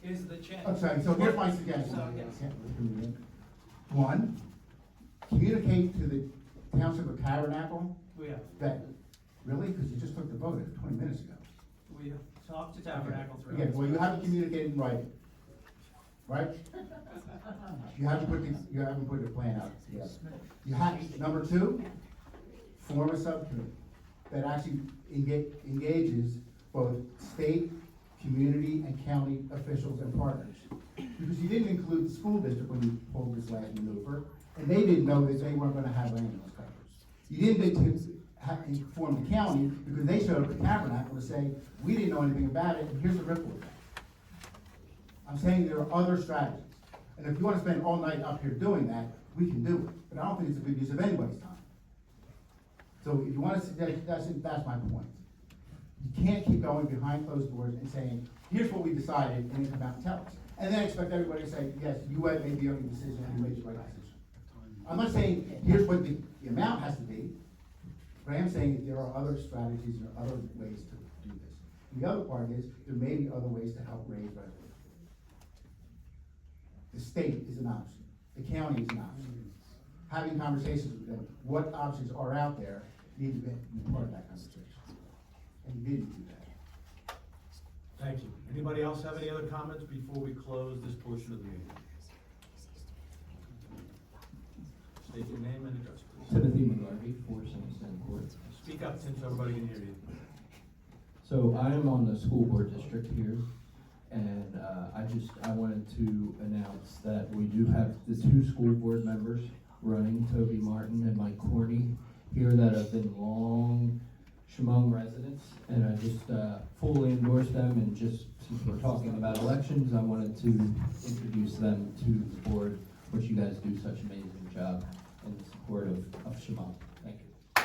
is the chance. Okay, so here's my suggestion. So, yes. One, communicate to the Township of Tabernacle We have, that, really, because you just took the vote 20 minutes ago. we have talked to Tabernacle throughout. Okay, well, you haven't communicated in writing, right? You haven't put the plan out together. You have, number two, form a subcommittee that actually engages both state, community, and county officials and partners. Because you didn't include the school district when you pulled this last maneuver, and they didn't know that they weren't gonna have ambulance coverage. You didn't inform the county, because they showed up at Tabernacle to say, we didn't know anything about it, and here's the ripple effect. I'm saying there are other strategies, and if you wanna spend all night up here doing that, we can do it, but I don't think it's a good use of anybody's time. So if you wanna, that's my point. You can't keep going behind closed doors and saying, here's what we decided, and then come out and tell us. And then expect everybody to say, yes, you made the only decision, and you made the right decision. I'm not saying, here's what the amount has to be, but I am saying that there are other strategies, there are other ways to do this. And the other part is, there may be other ways to help raise revenue. The state is an option, the county is an option. Having conversations with them, what options are out there, need to be part of that conversation. And you didn't do that. Thank you. Anybody else have any other comments before we close this portion of the meeting? State your name and address, please. Timothy McGarvey, 4 Somerset Court. Speak up, Tim, so everybody can hear you. So I am on the school board district here, and I wanted to announce that we do have the 2 school board members running, Toby Martin and Mike Corney, here that have been long Shamong residents, and I just fully endorse them, and just since we're talking about elections, I wanted to introduce them to the board, which you guys do such an amazing job in support of Shamong. Thank you. I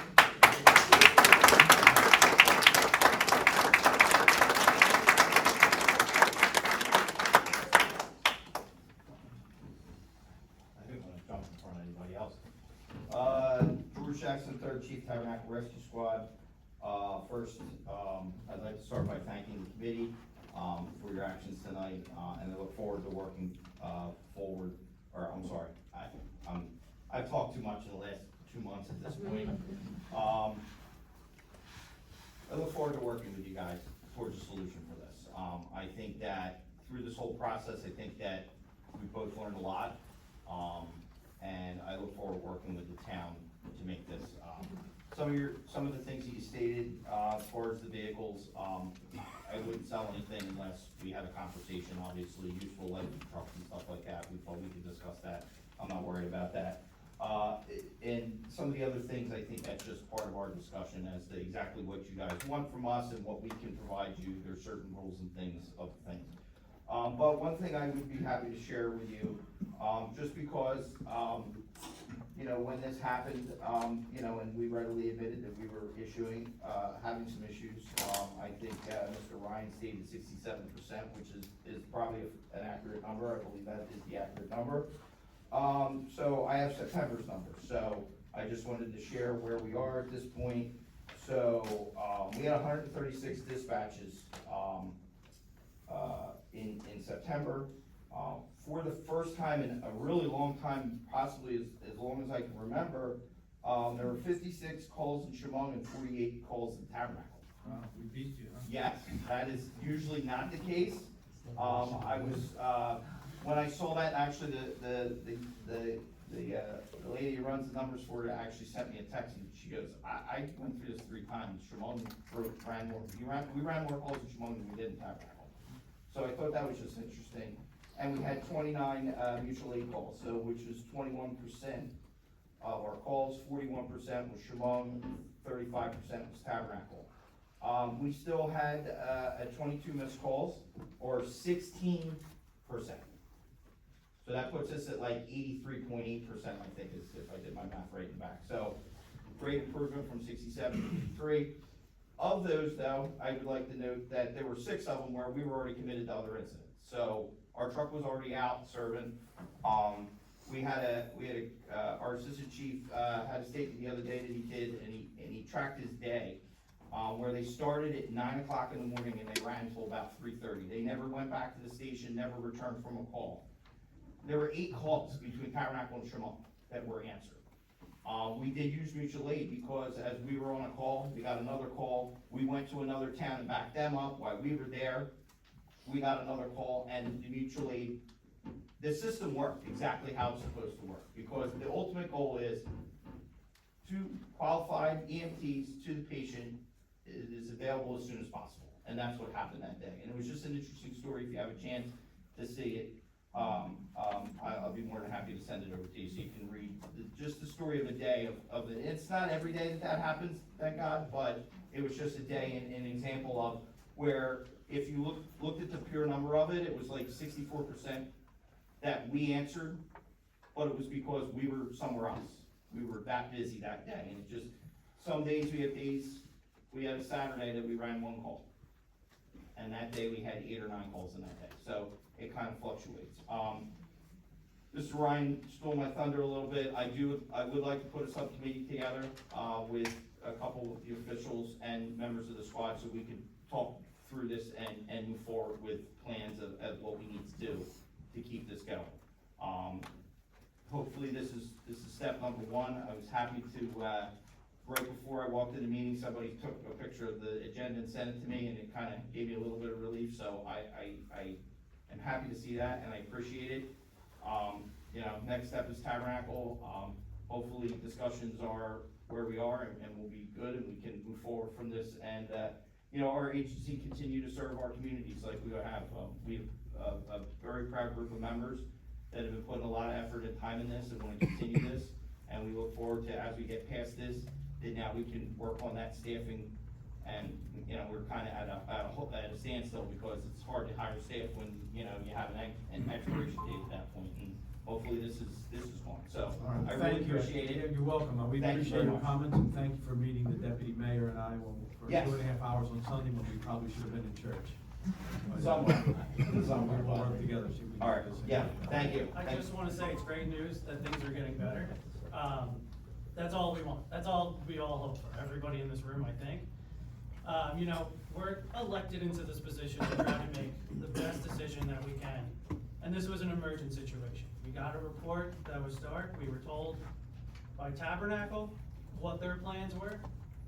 didn't want to jump in front of anybody else. George Jackson, 3rd Chief Tabernacle Rescue Squad. First, I'd like to start by thanking the committee for your actions tonight, and I look forward to working forward. Or I'm sorry, I've talked too much in the last 2 months at this point. I look forward to working with you guys towards a solution for this. I think that through this whole process, I think that we both learned a lot, and I look forward to working with the town to make this. Some of the things that you stated, as far as the vehicles, I wouldn't sell anything unless we had a conversation, obviously, useful light trucks and stuff like that, we thought we could discuss that, I'm not worried about that. And some of the other things, I think that's just part of our discussion as to exactly what you guys want from us and what we can provide you, there's certain rules and things of things. But one thing I would be happy to share with you, just because, you know, when this happened, you know, and we readily admitted that we were having some issues. I think Mr. Ryan stated 67%, which is probably an accurate number. I believe that is the accurate number. So I have September's number. So I just wanted to share where we are at this point. So we had 136 dispatches in September. For the first time in a really long time, possibly as long as I can remember, there were 56 calls in Shamong and 48 calls in Tabernacle. Wow, we beat you, huh? Yes, that is usually not the case. When I saw that, actually, the lady who runs the numbers for it actually sent me a text, and she goes, I went through this 3 times. Shamong we ran more calls in Shamong than we did in Tabernacle. So I thought that was just interesting. And we had 29 mutual aid calls, so which was 21% of our calls, 41% was Shamong, 35% was Tabernacle. We still had 22 missed calls, or 16%. So that puts us at like 83.8%, I think, is if I did my math right in the back. So great improvement from 67 to 53. Of those, though, I would like to note that there were 6 of them where we were already committed to other incidents. So our truck was already out serving. Our assistant chief had a statement the other day that he did, and he tracked his day, where they started at 9 o'clock in the morning and they ran until about 3:30. They never went back to the station, never returned from a call. There were 8 calls between Tabernacle and Shamong that were answered. We did use mutual aid because as we were on a call, we got another call. We went to another town and backed them up while we were there. We got another call, and the mutual aid, the system worked exactly how it's supposed to work, because the ultimate goal is to qualified EMTs to the patient is available as soon as possible. And that's what happened that day. And it was just an interesting story. If you have a chance to see it, I'll be more than happy to send it over to you so you can read just the story of a day of it. It's not every day that happens, thank God, but it was just a day, an example of where if you looked at the pure number of it, it was like 64% that we answered, but it was because we were somewhere else. We were that busy that day, and it just, some days we had a Saturday that we ran 1 call. And that day we had 8 or 9 calls in that day, so it kind of fluctuates. Mr. Ryan stole my thunder a little bit. I would like to put a subcommittee together, with a couple of the officials and members of the squad so we could talk through this and move forward with plans of what we need to do to keep this going. Hopefully this is step number 1. I was happy to, right before I walked in the meeting, somebody took a picture of the agenda and sent it to me, and it kind of gave me a little bit of relief, so I am happy to see that, and I appreciate it. Next step is Tabernacle. Hopefully discussions are where we are, and we'll be good, and we can move forward from this, and our agency continue to serve our communities like we have. We have a very proud group of members that have been putting a lot of effort and time in this and want to continue this, and we look forward to, as we get past this, that now we can work on that staffing, and we're kind of at a standstill because it's hard to hire staff when you have an expiration date at that point, and hopefully this is gone. So I really appreciate it. You're welcome. We appreciate your comments, and thank you for meeting the deputy mayor and I for 2.5 hours on Sunday when we probably should have been in church. Somewhere. We'll work together. So we can All right. get this Yeah. in. Thank you. I just want to say it's great news that things are getting better. That's all we want. That's all we all hope for, everybody in this room, I think. We're elected into this position to try to make the best decision that we can. And this was an emergent situation. We got a report that was dark. We were told by Tabernacle what their plans were,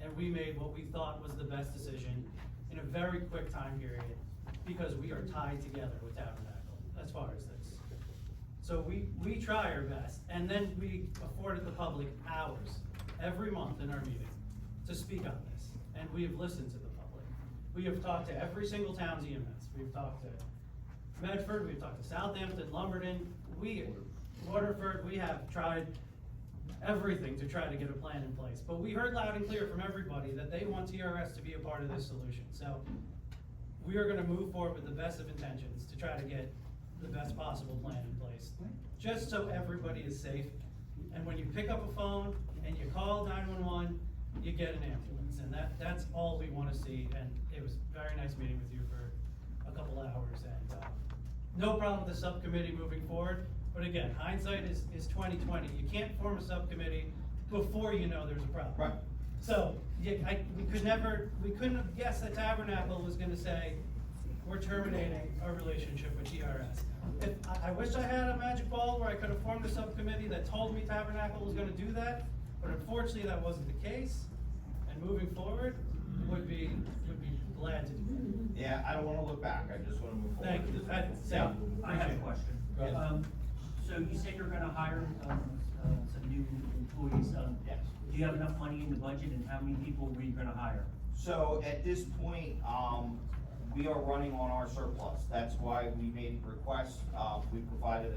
and we made what we thought was the best decision in a very quick time period, because we are tied together with Tabernacle as far as this. So we try our best, and then we afforded the public hours every month in our meeting to speak on this, and we have listened to the public. We have talked to every single town's EMS. We've talked to Medford, we've talked to Southampton, Lumberton, Waterford. We have tried everything to try to get a plan in place, but we heard loud and clear from everybody that they want TRS to be a part of this solution. So we are gonna move forward with the best of intentions to try to get the best possible plan in place, just so everybody is safe. And when you pick up a phone and you call 911, you get an ambulance, and that's all we wanna see. And it was very nice meeting with you for a couple hours, and no problem with the subcommittee moving forward. But again, hindsight is 20/20. You can't form a subcommittee before you know there's a problem. Right. So, we couldn't have guessed that Tabernacle was gonna say, we're terminating our relationship with TRS. I wish I had a magic ball where I could have formed a subcommittee that told me Tabernacle was gonna do that, but unfortunately that wasn't the case. And moving forward, would be glad to do that. Yeah, I don't want to look back. I just want to move forward. Thank you. I have a question. Go ahead. So you said you're gonna hire, some new employees, Yes. do you have enough money in the budget, and how many people were you gonna hire? So at this point, we are running on our surplus. That's why we made requests. We provided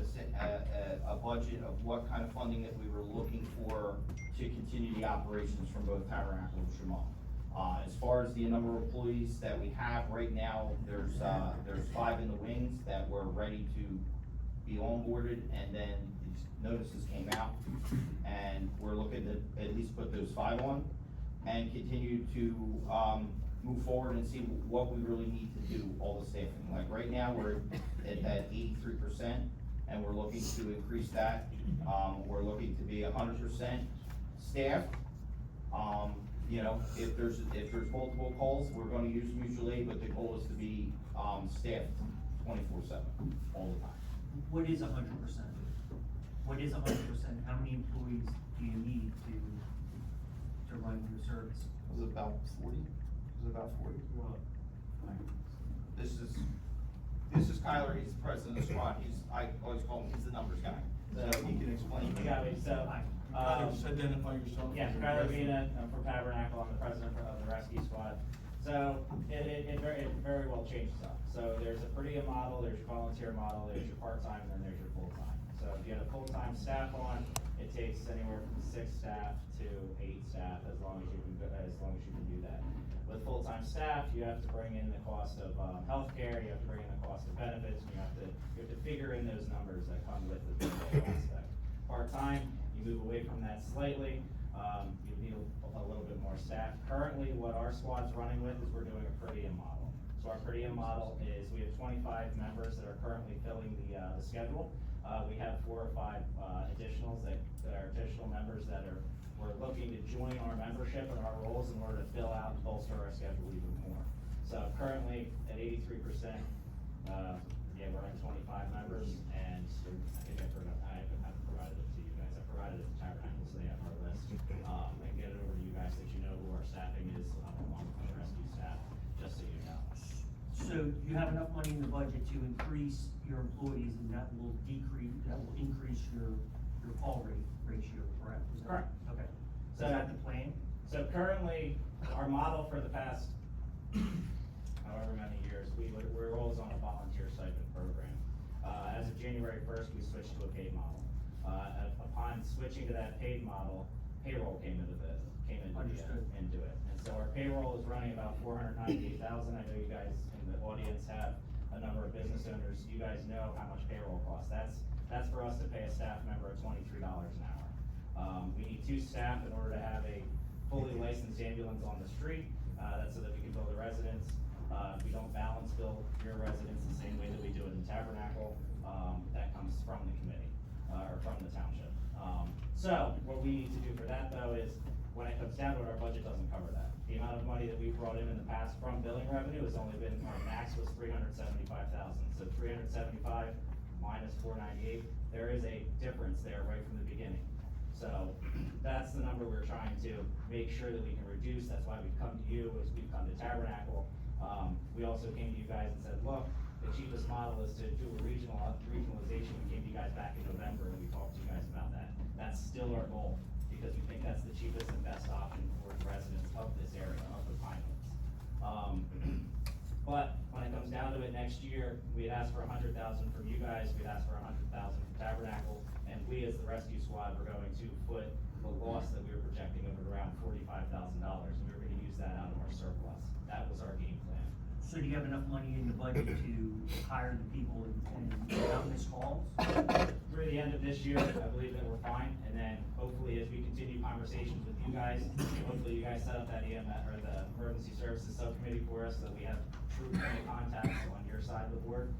a budget of what kind of funding that we were looking for to continue the operations from both Tabernacle and Shamong. As far as the number of employees that we have right now, there's 5 in the wings that we're ready to be onboarded, and then these notices came out, and we're looking to at least put those 5 on, and continue to, move forward and see what we really need to do, all the staffing. Like right now, we're at that 83%, and we're looking to increase that. We're looking to be 100% staffed. You know, if there's multiple calls, we're gonna use mutual aid, but the goal is to be, staffed 24/7, all the time. What is 100%? What is 100%? How many employees do you need to run your service? Was it about 40? Was it about 40? This is Kyler, he's the president of the squad, I always call him, he's the numbers guy, so he can explain. You got me, so, Just identify yourself. yeah, Kyler Vina, I'm from Tabernacle, I'm the president of the rescue squad. So, it very well changes up. So there's a per diem model, there's your volunteer model, there's your part-time, and then there's your full-time. So if you have a full-time staff on, it takes anywhere from 6 staff to 8 staff, as long as you can do that. With full-time staff, you have to bring in the cost of, healthcare, you have to bring in the cost of benefits, and you have to figure in those numbers that come with the payroll aspect. Part-time, you move away from that slightly, you need a little bit more staff. Currently, what our squad's running with is we're doing a per diem model. So our per diem model is, we have 25 members that are currently filling the schedule. We have 4 or 5 additionals that are additional members that we're looking to join our membership and our roles in order to fill out and bolster our schedule even more. So currently at 83%, we're at 25 members, and I think I haven't provided it to you guys. I provided it to Tabernacle, so they have our list. I can get it over to you guys, that you know who our staffing is along with the rescue staff, just so you know. So you have enough money in the budget to increase your employees, and that will increase your call rate ratio, correct? Correct. Okay. So Is that the plan? So currently, our model for the past however many years, we're always on a volunteer stipend program. As of January 1st, we switched to a paid model. Upon switching to that paid model, payroll came into it. And so our payroll is running about $498,000. I know you guys in the audience have a number of business owners. You guys know how much payroll costs. That's for us to pay a staff member at $23 an hour. We need 2 staff in order to have a fully licensed ambulance on the street. That's so that we can bill the residents. We don't balance bill your residents the same way that we do it in Tabernacle. That comes from the committee, or from the township. So what we need to do for that though is, when it comes down to it, our budget doesn't cover that. The amount of money that we've brought in the past from billing revenue has only been, our max was $375,000. So 375 minus 498, there is a difference there right from the beginning. So that's the number we're trying to make sure that we can reduce. That's why we've come to you, as we've come to Tabernacle. We also came to you guys and said, look, the cheapest model is to do a regionalization. We came to you guys back in November and we talked to you guys about that. That's still our goal, because we think that's the cheapest and best option for the residents of this area, of the Pinelands. But when it comes down to it next year, we had asked for $100,000 from you guys, we'd asked for $100,000 from Tabernacle, and we as the rescue squad were going to put the loss that we were projecting of around $45,000, and we were gonna use that out of our surplus. That was our game plan. So do you have enough money in the budget to hire the people and not miss calls? Through the end of this year, I believe that we're fine, and then hopefully as we continue conversations with you guys, hopefully you guys set up that EMS, or the emergency services subcommittee for us, so we have true point of contacts on your side of the board.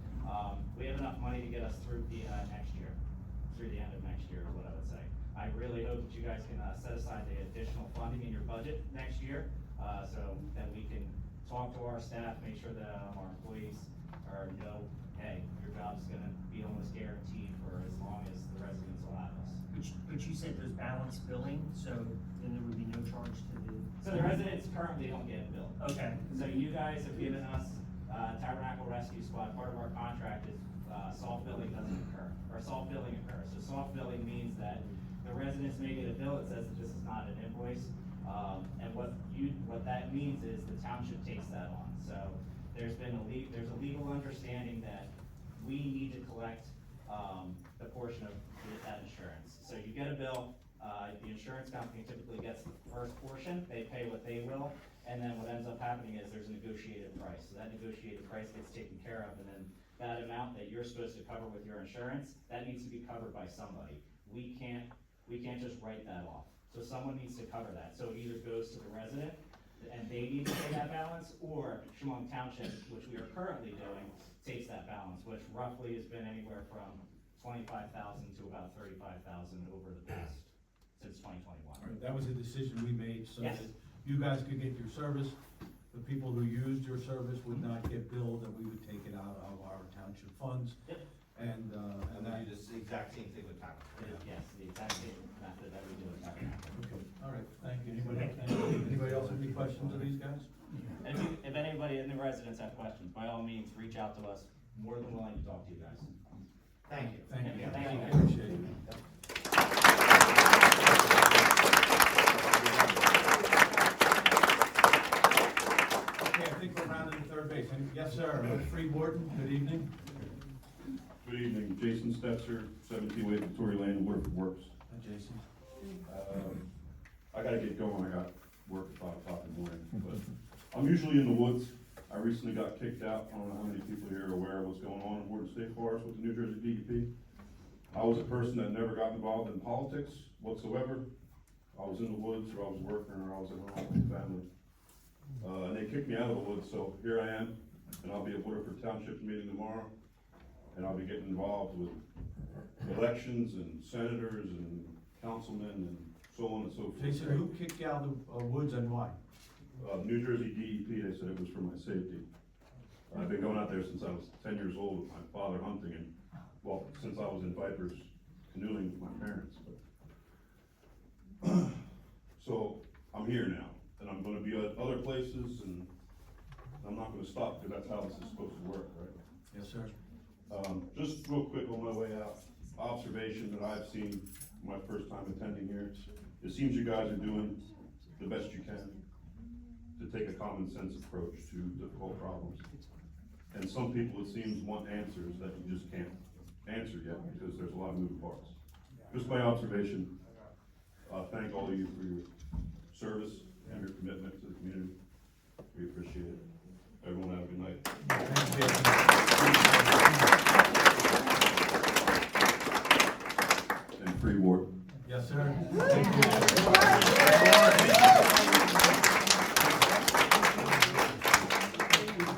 We have enough money to get us through the next year, through the end of next year is what I would say. I really hope that you guys can set aside the additional funding in your budget next year, so that we can talk to our staff, make sure that our employees know, hey, your job is gonna be almost guaranteed for as long as the residents allow us. But you said there's balanced billing, so then there would be no charge to the. So the residents currently don't get billed. Okay. So you guys have given us, Tabernacle Rescue Squad, part of our contract is, soft billing doesn't occur, or soft billing occurs. So soft billing means that the residents may get a bill that says that this is not an invoice. And what that means is the township takes that on. So there's a legal understanding that we need to collect, the portion of that insurance. So you get a bill, the insurance company typically gets the first portion, they pay what they will, and then what ends up happening is there's a negotiated price. So that negotiated price gets taken care of, and then that amount that you're supposed to cover with your insurance, that needs to be covered by somebody. We can't just write that off. So someone needs to cover that. So it either goes to the resident and they need to pay that balance, or Shamong Township, which we are currently doing, takes that balance, which roughly has been anywhere from 25,000 to about 35,000 over the past, since 2021. All right, that was a decision we made so Yes. that you guys could get your service. The people who used your service would not get billed, and we would take it out of our township funds. Yep. And And we do the exact same thing with tax. Yes, the exact same method that we do with Tabernacle. Okay, all right, thank you. Anybody else have any questions of these guys? And if anybody in the residents have questions, by all means, reach out to us. More than willing to talk to you guys. Thank you. Thank you. Thank you. Appreciate it. Okay, I think we're rounding the third base. Yes, sir. Free Warden, good evening. Good evening, Jason Stetzer, 17 Way Victoria Lane, Waterford Works. Hi, Jason. I gotta get going, I got work at 5 o'clock in the morning, but I'm usually in the woods. I recently got kicked out, I don't know how many people here are aware of what's going on in Warden State Forest with the New Jersey DEP. I was a person that never got involved in politics whatsoever. I was in the woods, or I was working, or I was at home with my family. And they kicked me out of the woods, so here I am, and I'll be at Waterford Township meeting tomorrow. And I'll be getting involved with elections and senators and councilmen and so on and so forth. Jason, who kicked you out of the woods and why? New Jersey DEP, they said it was for my safety. I've been going out there since I was 10 years old with my father hunting, and, well, since I was in Vipers canoeing with my parents. But so I'm here now, and I'm gonna be at other places, and I'm not gonna stop, because that's how this is supposed to work, right? Yes, sir. Just real quick on my way out, observation that I've seen my first time attending here. It seems you guys are doing the best you can to take a common sense approach to difficult problems. And some people, it seems, want answers that you just can't answer yet because there's a lot of moving parts. Just my observation, thank all of you for your service and your commitment to the community. We appreciate it. Everyone have a good night. And free Ward. Yes, sir.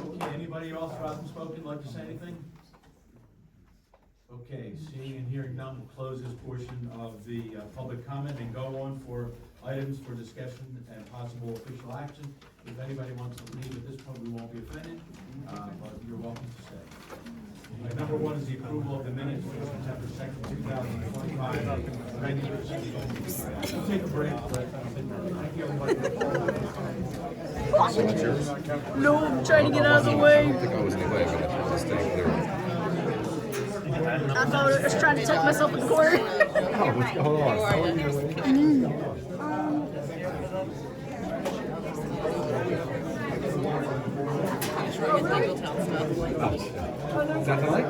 Okay, anybody else rather spoken like to say anything? Okay, seeing and hearing none, we'll close this portion of the public comment and go on for items for discussion and possible official action. If anybody wants to leave at this point, we won't be offended, but you're welcome to stay. Number one is the approval of the minutes for September 2nd, 2025. Take a break. Thank you, everybody. No, I'm trying to get out of the way. I thought I was trying to tuck myself in the corner. Hold on. Is that the link?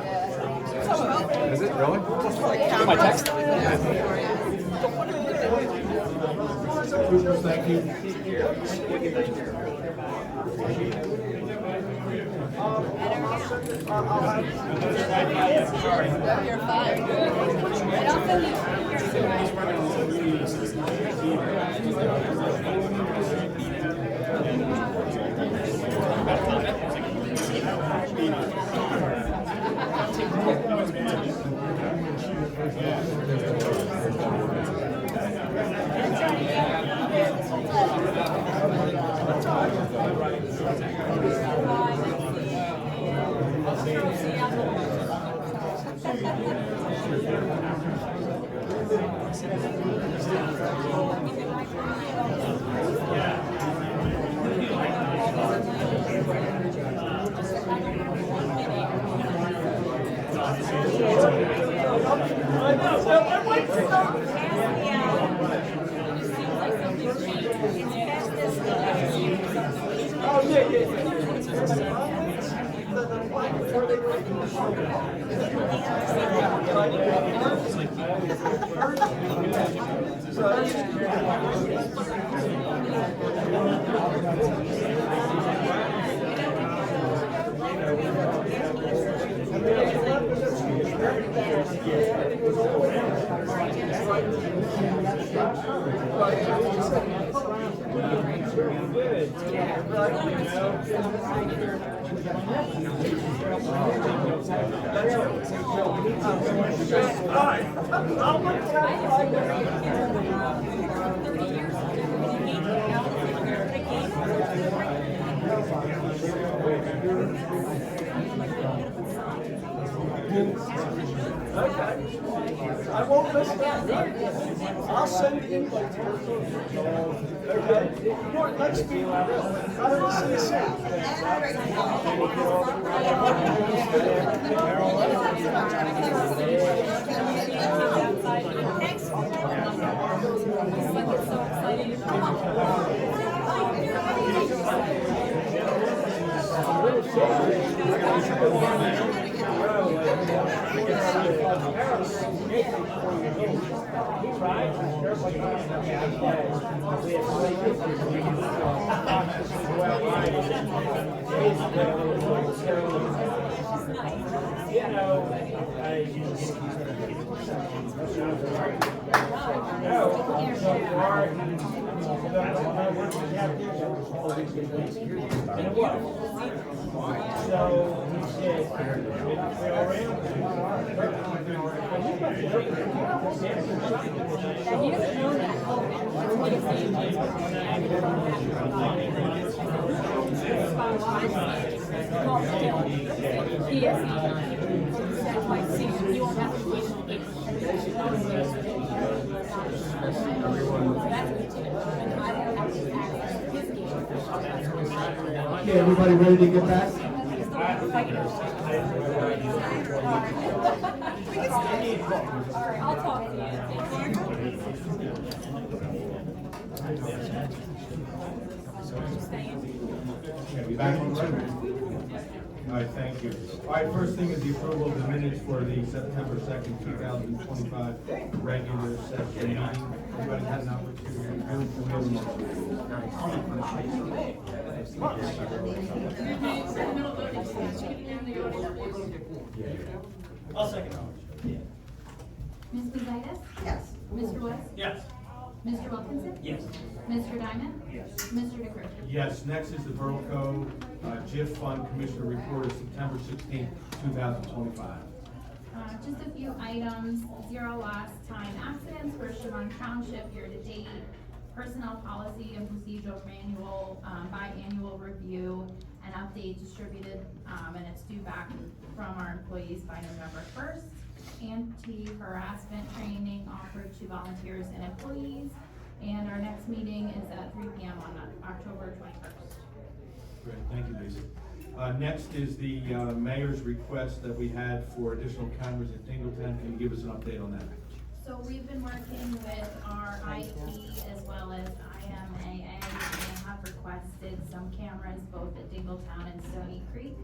Is it really? My text? Thank you. You're fine. Okay. I won't miss that. I'll send the invite to you. Okay? Well, let's be real. I don't see you Okay, everybody ready to get back? Alright, I'll talk to Back on the record. All right, thank you. All right, first thing is the approval of the minutes for the September 2nd, 2025 regular session meeting. Everybody had an opportunity to review I'll second. Ms. Guzaitis? Yes. Mr. West? Yes. Mr. Wilkinson? Yes. Mr. Diamond? Yes. Mr. DeCruz? Yes, next is the Borough Code JIF Fund Commissioner Report of September 16th, 2025. Just a few items, 0 lost time accidents for Shamong Township year-to-date, personnel policy and procedural manual, biannual review, and update distributed, and it's due back from our employees by November 1st. Anti-harassment training offered to volunteers and employees, and our next meeting is at 3 p.m. on October 21st. Great, thank you, Lisa. Next is the mayor's request that we had for additional cameras at Dingleton. Can you give us an update on that? So we've been working with our IT as well as IMAA. They have requested some cameras both at Dingletown and Stony Creek.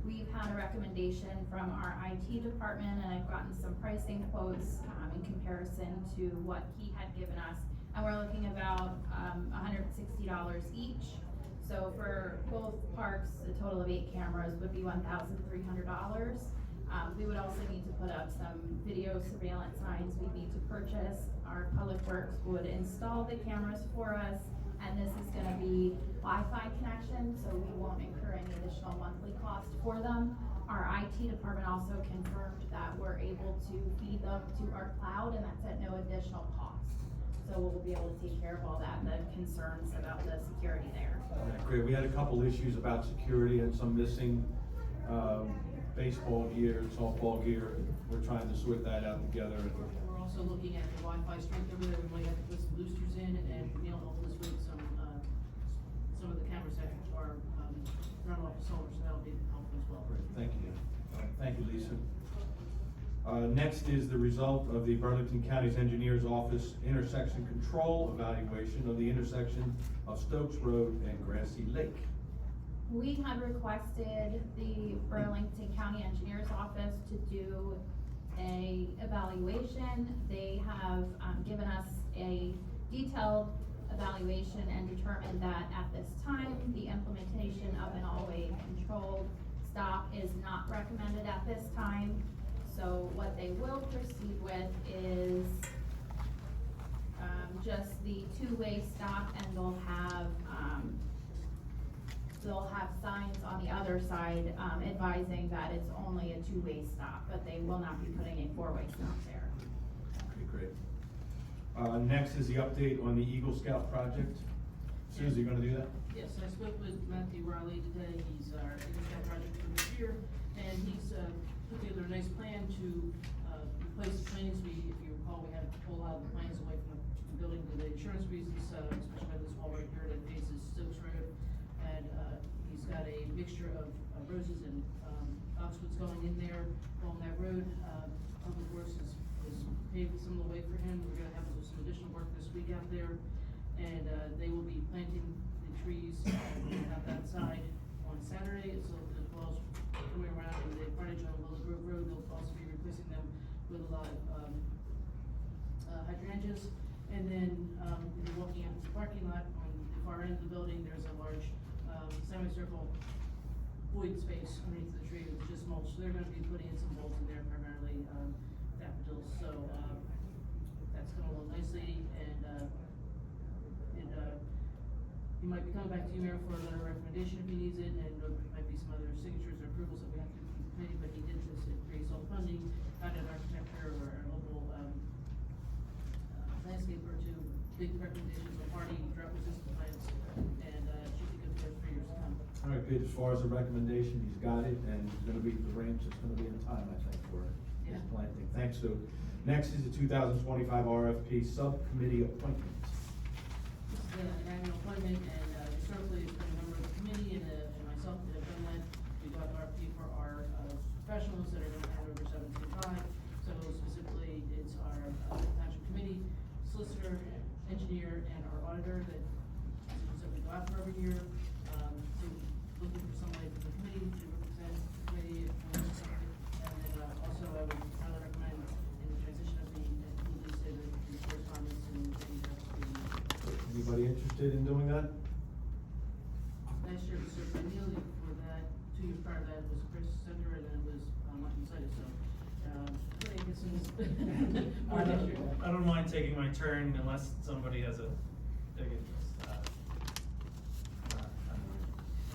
We've had a recommendation from our IT department, and I've gotten some pricing quotes in comparison to what he had given us. And we're looking about $160 each. So for both parks, a total of 8 cameras would be $1,300. We would also need to put up some video surveillance signs we'd need to purchase. Our Public Works would install the cameras for us, and this is gonna be Wi-Fi connection, so we won't incur any additional monthly cost for them. Our IT department also confirmed that we're able to feed them to our cloud, and that's at no additional cost. So we'll be able to take care of all that, the concerns about the security there. All right, great. We had a couple issues about security and some missing baseball gear, softball gear. We're trying to sort that out together. We're also looking at the Wi-Fi strength over there. We might have to put some boosters in and be able to hold this with some of the cameras that are run off of solar, so that'll be helpful as well. Great, thank you. Thank you, Lisa. Next is the result of the Burlington County's Engineers Office intersection control evaluation of the intersection of Stokes Road and Grassy Lake. We had requested the Burlington County Engineers Office to do a evaluation. They have given us a detailed evaluation and determined that at this time, the implementation of an all-way controlled stop is not recommended at this time. So what they will proceed with is two-way stop, and they'll have signs on the other side, advising that it's only a two-way stop, but they will not be putting a four-way stop there. Okay, great. Next is the update on the Eagle Scout project. Susie, you gonna do that? Yes, I spoke with Matthew Riley today, he's our Eagle Scout project for this year, and he's, put together a nice plan to, replace the planes. If you recall, we had to pull a lot of the planes away from the building for the insurance reasons, especially by this wall right here that faces Stokes Road. And, he's got a mixture of roses and, boxwoods going in there along that road. Public Works has paved some of the way for him. We're gonna have some additional work this week out there. And, they will be planting the trees, out that side on Saturday, so as well as coming around in the frontage on Willow Grove Road, they'll also be replacing them with a lot of, hydrangeas. And then, when you're walking out the parking lot on the far end of the building, there's a large, semicircle void space underneath the tree with just mulch. So they're gonna be putting in some bulbs in there, primarily, daffodils, so, that's coming along nicely, and, he might be coming back to you, Mayor, for a letter of recommendation if he needs it, and there might be some other signatures or approvals that we have to do from the committee, but he did this, it creates all funding, found an architect or a local, landscaper to big recommendations on hardy drought resistant plants, and, should be good for years to come. All right, good. As far as the recommendation, he's got it, and he's gonna be, the range is gonna be in time, I think, for his Yeah. planting. Thanks, Sue. Next is the 2025 RFP Subcommittee Appointments. This is an annual appointment, and, historically, it's been a member of the committee and myself that have done that. We got an RFP for our, professionals that are gonna hand over 725. So specifically, it's our, township committee, solicitor, engineer, and our auditor that we go out for every year. So looking for somebody from the committee to represent the committee, and then, also I would highly recommend in the transition of the, include this in the correspondence and Anybody interested in doing that? last year was served by Neil, before that, 2 years prior to that was Chris Center, and then it was, Martin Situs, so, I think this is more next year. I don't mind taking my turn unless somebody has a big interest.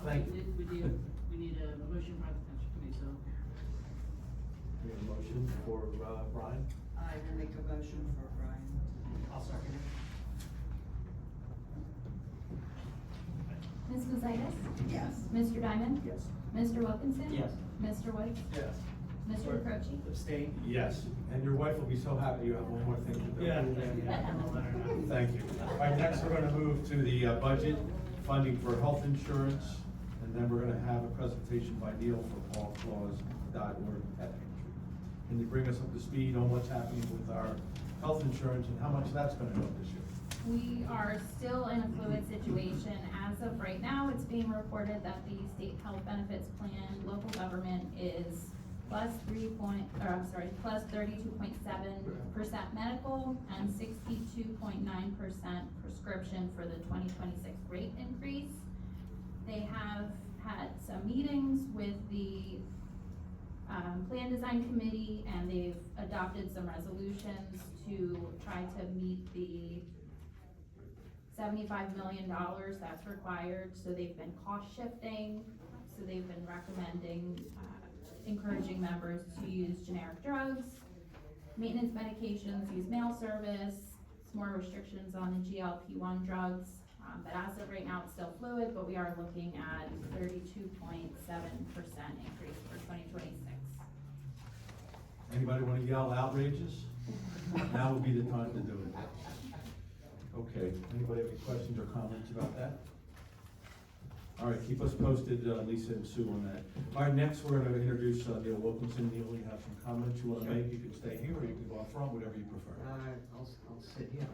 Thank you. We need a motion by the township committee, so. We have a motion for, Brian? I will make a motion for Brian. I'll second it. Ms. Guzaitis? Yes. Mr. Diamond? Yes. Mr. Wilkinson? Yes. Mr. White? Yes. Mr. Croce? Abstain? Yes. And your wife will be so happy you have one more thing to do. Yeah. I'll let her know. Thank you. All right, next we're gonna move to the, budget funding for health insurance, and then we're gonna have a presentation by Neil for allclaws.org pet entry. Can you bring us up to speed on what's happening with our health insurance and how much that's gonna help this year? We are still in a fluid situation. As of right now, it's being reported that the state health benefits plan, local government is plus 32.7% medical and 62.9% prescription for the 2026 rate increase. They have had some meetings with the plan design committee, and they've adopted some resolutions to try to meet the $75 million that's required. So they've been cost shifting, so they've been recommending, encouraging members to use generic drugs, maintenance medications, use mail service, some more restrictions on the GLP-1 drugs. But as of right now, it's still fluid, but we are looking at 32.7% increase for 2026. Anybody wanna yell outrageous? Now would be the time to do it. Okay, anybody have any questions or comments about that? All right, keep us posted, Lisa and Sue, on that. All right, next we're gonna introduce Neil Wilkinson. Neil, you have some comments you wanna make? You can stay here or you can go up front, whatever you prefer. I'll sit here.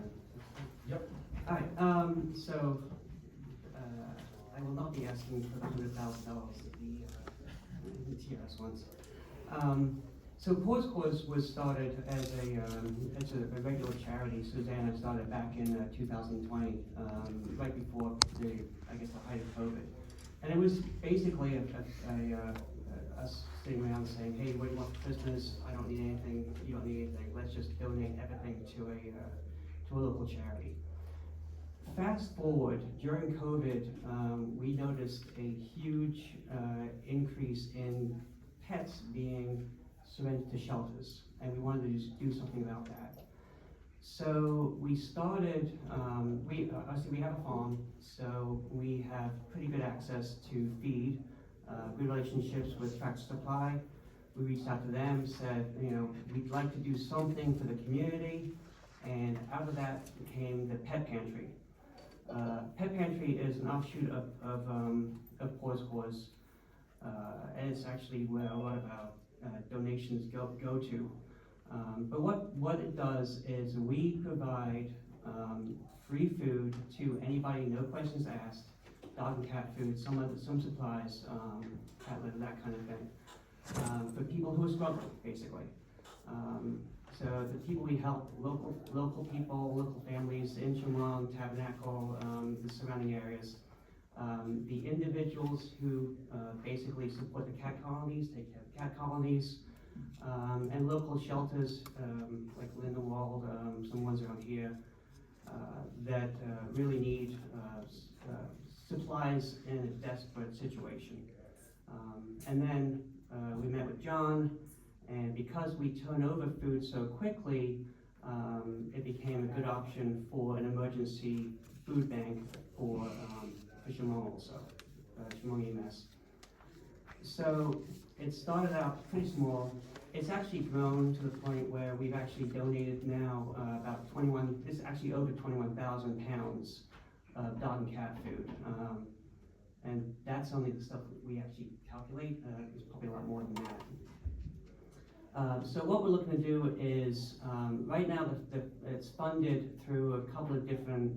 Yep. All right, so, I will not be asking for the $100,000 that the TRS wants. So Paws Cause was started as a regular charity. Susanna started back in 2020, right before the height of COVID. And it was basically us sitting around saying, hey, what do you want for Christmas? I don't need anything, you don't need anything. Let's just donate everything to a local charity. Fast forward, during COVID, we noticed a huge increase in pets being surrendered to shelters, and we wanted to do something about that. So we started, obviously we have a farm, so we have pretty good access to feed, good relationships with Tractor Supply. We reached out to them, said, you know, we'd like to do something for the community, and out of that came the Pet Pantry. Pet Pantry is an offshoot of Paws Cause, and it's actually where a lot of our donations go to. But what it does is we provide free food to anybody, no questions asked, dog and cat food, some supplies, cat litter, that kind of thing, for people who are struggling, basically. So the people we help, local people, local families in Shamong, Tabernacle, the surrounding areas. The individuals who basically support the cat colonies, take care of cat colonies, and local shelters like Lindenwald, some ones around here, that really need supplies in a desperate situation. And then we met with John, and because we turn over food so quickly, it became a good option for an emergency food bank for Shamong also, Shamong EMS. So it started out pretty small. It's actually grown to the point where we've actually donated now about this is actually over 21,000 pounds of dog and cat food. And that's only the stuff that we actually calculate. There's probably a lot more than that. So what we're looking to do is, right now it's funded through a couple of different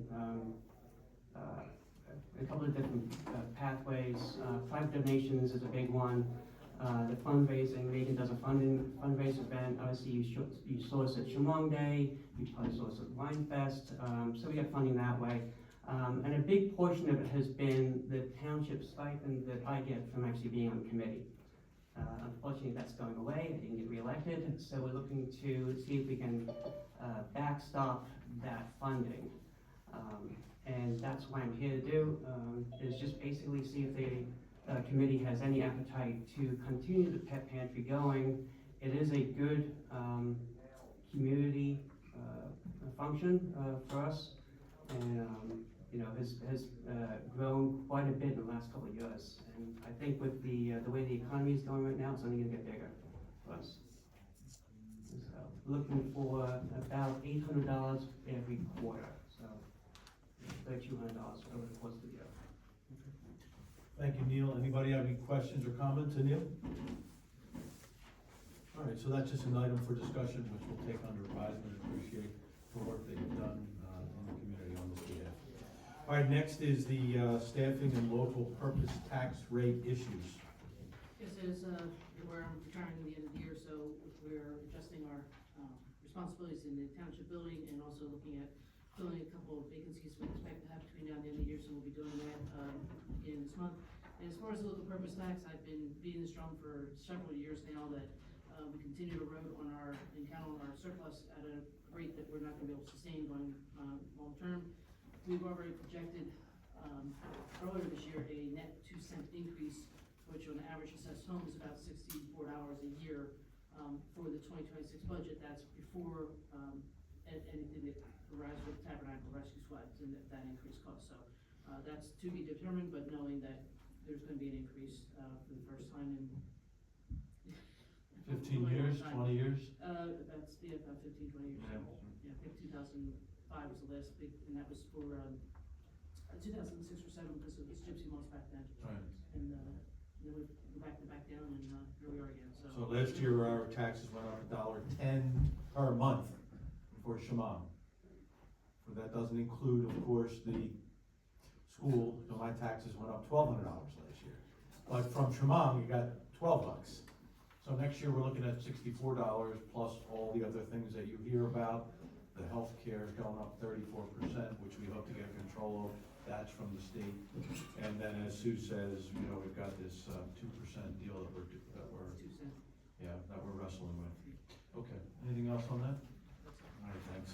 pathways. Private donations is a big one. The fundraising, Megan does a fundraiser event. Obviously, you saw us at Shamong Day. You probably saw us at Wine Fest. So we get funding that way. And a big portion of it has been the township stipend that I get from actually being on the committee. Unfortunately, that's going away. I didn't get reelected, so we're looking to see if we can backstop that funding. And that's what I'm here to do, is just basically see if the committee has any appetite to continue the Pet Pantry going. It is a good community function for us, and you know, has grown quite a bit in the last couple of years. And I think with the way the economy is going right now, it's only going to get bigger for us. So looking for about $800 every quarter, so $3,200 over the course of the year. Thank you, Neil. Anybody have any questions or comments to Neil? All right, so that's just an item for discussion, which we'll take under advisement and appreciate the work that you've done in the community on this behalf. All right, next is the staffing and local purpose tax rate issues. This is where I'm retiring at the end of the year, so we're adjusting our responsibilities in the township building and also looking at filling a couple of vacancies we expect to have between now and the end of the year, so we'll be doing that in this month. And as far as the local purpose tax, I've been beating this drum for several years now that we continue to erode on and count on our surplus at a rate that we're not going to be able to sustain going long term. We've already projected earlier this year a net 2-cent increase, which on average assessed home is about $64 a year for the 2026 budget. That's before anything that arrives with Tabernacle Rescue Squads and that increased cost. So that's to be determined, but knowing that there's going to be an increase for the first time in 15 years, 20 years? That's, yeah, about 15, 20 years. Yeah, I think 2005 was the last big, and that was for 2006 or 7 because it was gypsy moths back then. Right. And then we go back down, and here we are again. So last year our taxes went up $1.10 per month for Shamong. So that doesn't include, of course, the school. So my taxes went up $1,200 last year. But from Shamong, you got $12. So next year we're looking at $64 plus all the other things that you hear about. The health care is going up 34%, which we hope to get control of. That's from the state. And then as Sue says, you know, we've got this 2% deal that we're 2 cents. yeah, that we're wrestling with. Okay, anything else on that? All right, thanks.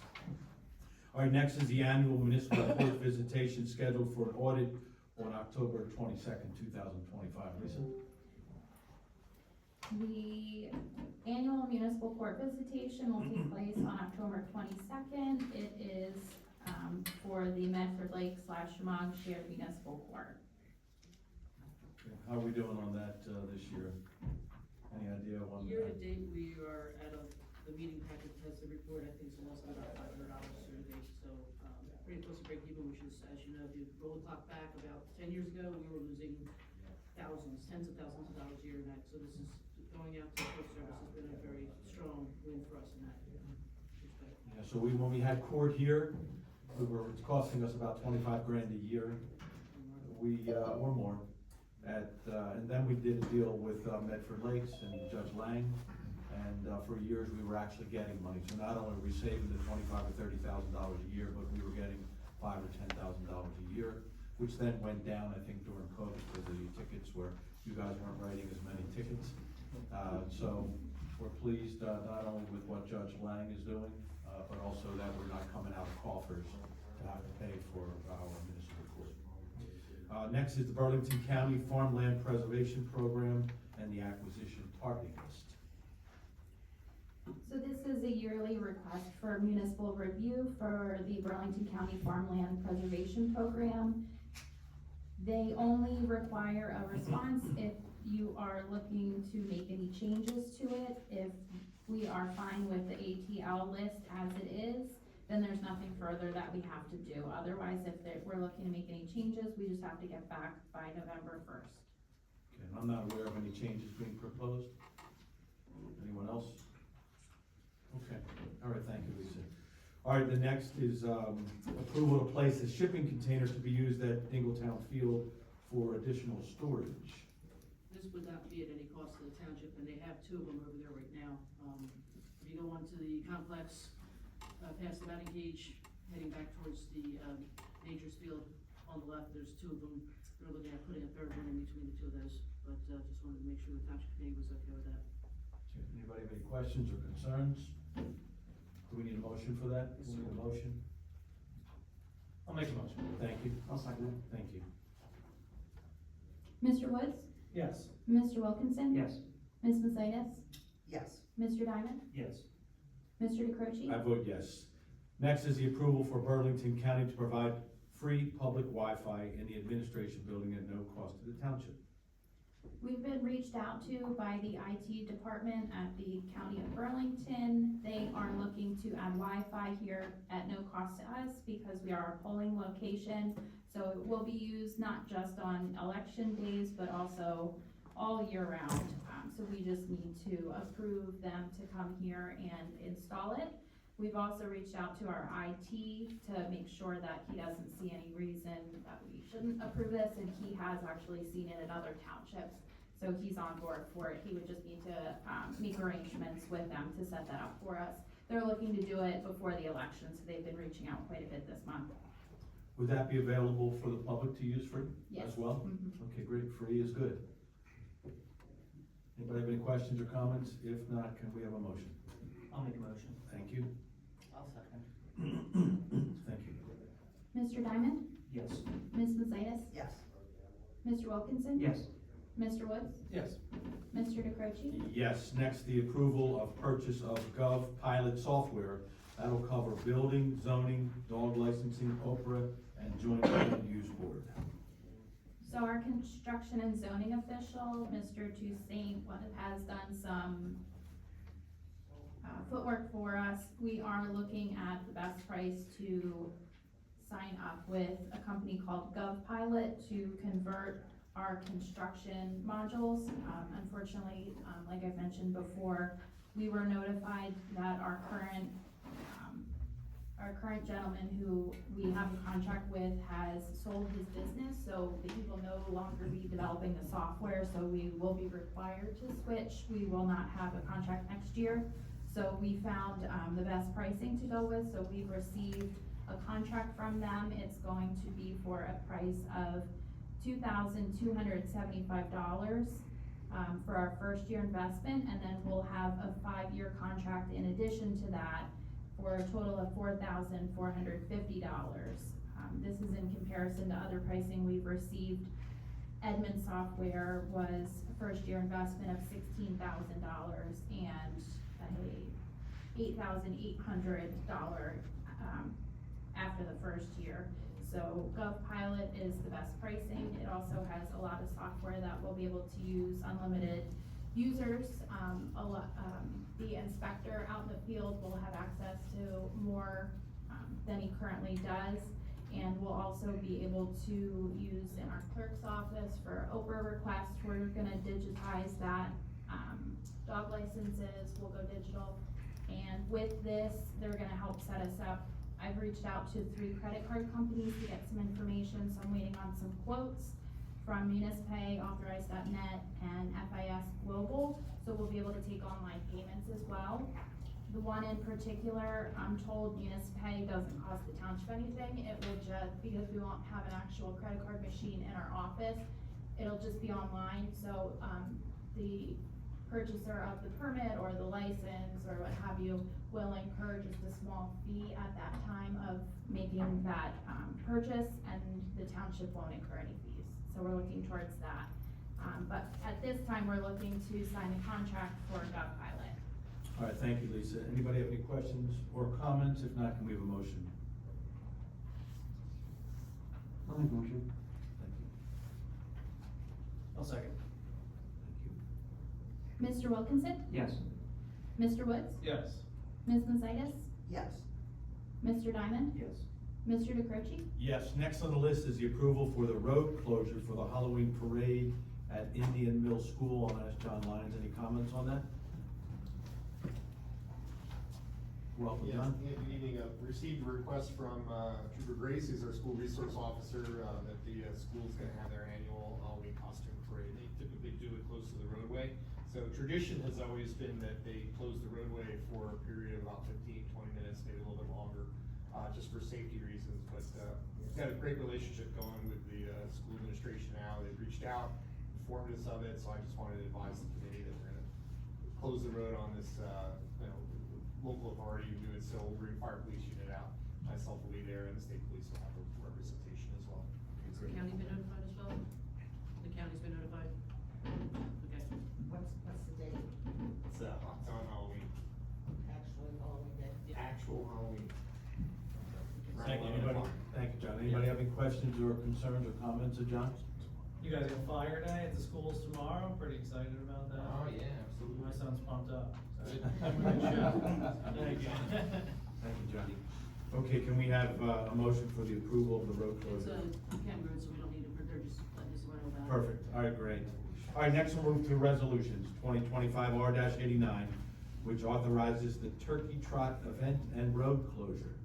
All right, next is the annual municipal court visitation scheduled for an audit on October 22nd, 2025. Lisa? The annual municipal court visitation will take place on October 22nd. It is for the Medford Lake / Shamong Shared Municipal Court. Okay, how are we doing on that this year? Any idea on? Year to date, we are at the meeting packet has the report, I think it's lost about $500 year to date, so, pretty close to break even, which is, as you know, if you roll the clock back about 10 years ago, we were losing thousands, tens of thousands of dollars a year in that, so this is, going out to court service has been a very strong win for us in that respect. Yeah, so when we had court here, it's costing us about 25 grand a year. Or more. And then we did a deal with Medford Lakes and Judge Lang, and for years we were actually getting money. So not only were we saving the $25,000 or $30,000 a year, but we were getting $5,000 or $10,000 a year, which then went down, I think, during COVID because the tickets were, you guys weren't writing as many tickets. So we're pleased not only with what Judge Lang is doing, but also that we're not coming out of coffers to have to pay for our municipal court. Next is the Burlington County Farmland Preservation Program and the acquisition targeting list. So this is a yearly request for municipal review for the Burlington County Farmland Preservation Program. They only require a response if you are looking to make any changes to it. If we are fine with the ATL list as it is, then there's nothing further that we have to do. Otherwise, if we're looking to make any changes, we just have to get back by November 1st. Okay, and I'm not aware of any changes being proposed. Anyone else? Okay, all right, thank you, Lisa. All right, the next is approval to place a shipping container to be used at Dingletown Field for additional storage. This would not be at any cost to the township, and they have two of them over there right now. If you go onto the complex, past the batting cage, heading back towards the Nature's Field on the left, there's two of them. They're looking at putting a third one in between the two of those, but just wanted to make sure the township committee was okay with that. Anybody have any questions or concerns? Do we need a motion for that? Do we need a motion? I'll make a motion. Thank you. I'll second it. Thank you. Mr. Woods? Yes. Mr. Wilkinson? Yes. Ms. Macias? Yes. Mr. Diamond? Yes. Mr. DeCroce? I vote yes. Next is the approval for Burlington County to provide free public Wi-Fi in the administration building at no cost to the township. We've been reached out to by the IT department at the County of Burlington. They are looking to add Wi-Fi here at no cost to us because we are a polling location. So it will be used not just on election days, but also all year round. So we just need to approve them to come here and install it. We've also reached out to our IT to make sure that he doesn't see any reason that we shouldn't approve this, and he has actually seen it in other townships. So he's on board for it. He would just need to make arrangements with them to set that up for us. They're looking to do it before the election, so they've been reaching out quite a bit this month. Would that be available for the public to use free Yes. as well? Mhm. Okay, great. Free is good. Anybody have any questions or comments? If not, can we have a motion? I'll make a motion. Thank you. I'll second. Thank you. Mr. Diamond? Yes. Ms. Macias? Yes. Mr. Wilkinson? Yes. Mr. Woods? Yes. Mr. DeCroce? Yes, next, the approval of purchase of Gov Pilot software. That'll cover building, zoning, dog licensing, Oprah, and joint land use board. So our construction and zoning official, Mr. Toussaint, has done some footwork for us. We are looking at the best price to sign up with a company called Gov Pilot to convert our construction modules. Unfortunately, like I've mentioned before, we were notified that our current gentleman who we have a contract with has sold his business, so he will no longer be developing the software, so we will be required to switch. We will not have a contract next year. So we found the best pricing to go with, so we've received a contract from them. It's going to be for a price of $2,275 for our first year investment, and then we'll have a 5-year contract in addition to that for a total of $4,450. This is in comparison to other pricing we've received. Edmund Software was a first-year investment of $16,000 and a $8,800 after the first year. So GovPilot is the best pricing. It also has a lot of software that we'll be able to use, unlimited users. The inspector out in the field will have access to more than he currently does. And we'll also be able to use in our clerk's office for Oprah requests. We're gonna digitize that. Dog licenses will go digital. And with this, they're gonna help set us up. I've reached out to 3 credit card companies to get some information, so I'm waiting on some quotes from MunisPay, Authorize.net, and FIS Global. So we'll be able to take online payments as well. The one in particular, I'm told MunisPay doesn't cost the township anything. It will just, because we won't have an actual credit card machine in our office, it'll just be online. So the purchaser of the permit or the license or what have you will incur just a small fee at that time of making that purchase, and the township won't incur any fees. So we're looking towards that. But at this time, we're looking to sign the contract for GovPilot. All right, thank you, Lisa. Anybody have any questions or comments? If not, can we have a motion? I'll make a motion. Thank you. I'll second. Mr. Wilkinson? Yes. Mr. Woods? Yes. Ms. Macias? Yes. Mr. Diamond? Yes. Mr. DeCroce? Yes, next on the list is the approval for the road closure for the Halloween parade at Indian Mill School. I'll ask John Lyons, any comments on that? Welcome, Yes, John. good evening. Received a request from Trooper Grace, who's our school resource officer, that the school's gonna have their annual Halloween costume parade. They typically do it close to the roadway. So tradition has always been that they close the roadway for a period of about 15, 20 minutes, maybe a little bit longer, just for safety reasons. But we've got a great relationship going with the school administration now. They've reached out, informed us of it, so I just wanted to advise the committee that we're gonna close the road on this, local authority to do it, so we'll bring fire police unit out. Myself will be there, and the state police will have a representation as well. Has the county been notified as well? The county's been notified? Okay. What's the date? It's on Halloween. Actually, Halloween day? Actual Halloween. Thank you. Anybody? Thank you, John. Anybody have any questions or concerns or comments of John? You guys got Fire Day at the schools tomorrow. I'm pretty excited about that. Oh, yeah, absolutely. My son's pumped up. Good. Thank you. Thank you, Johnny. Okay, can we have a motion for the approval of the road It's closure? a county road, so we don't need it, they're just letting us know about it. Perfect, all right, great. All right, next we'll move to resolutions, 2025 R-89, which authorizes the Turkey Trot event and road closure.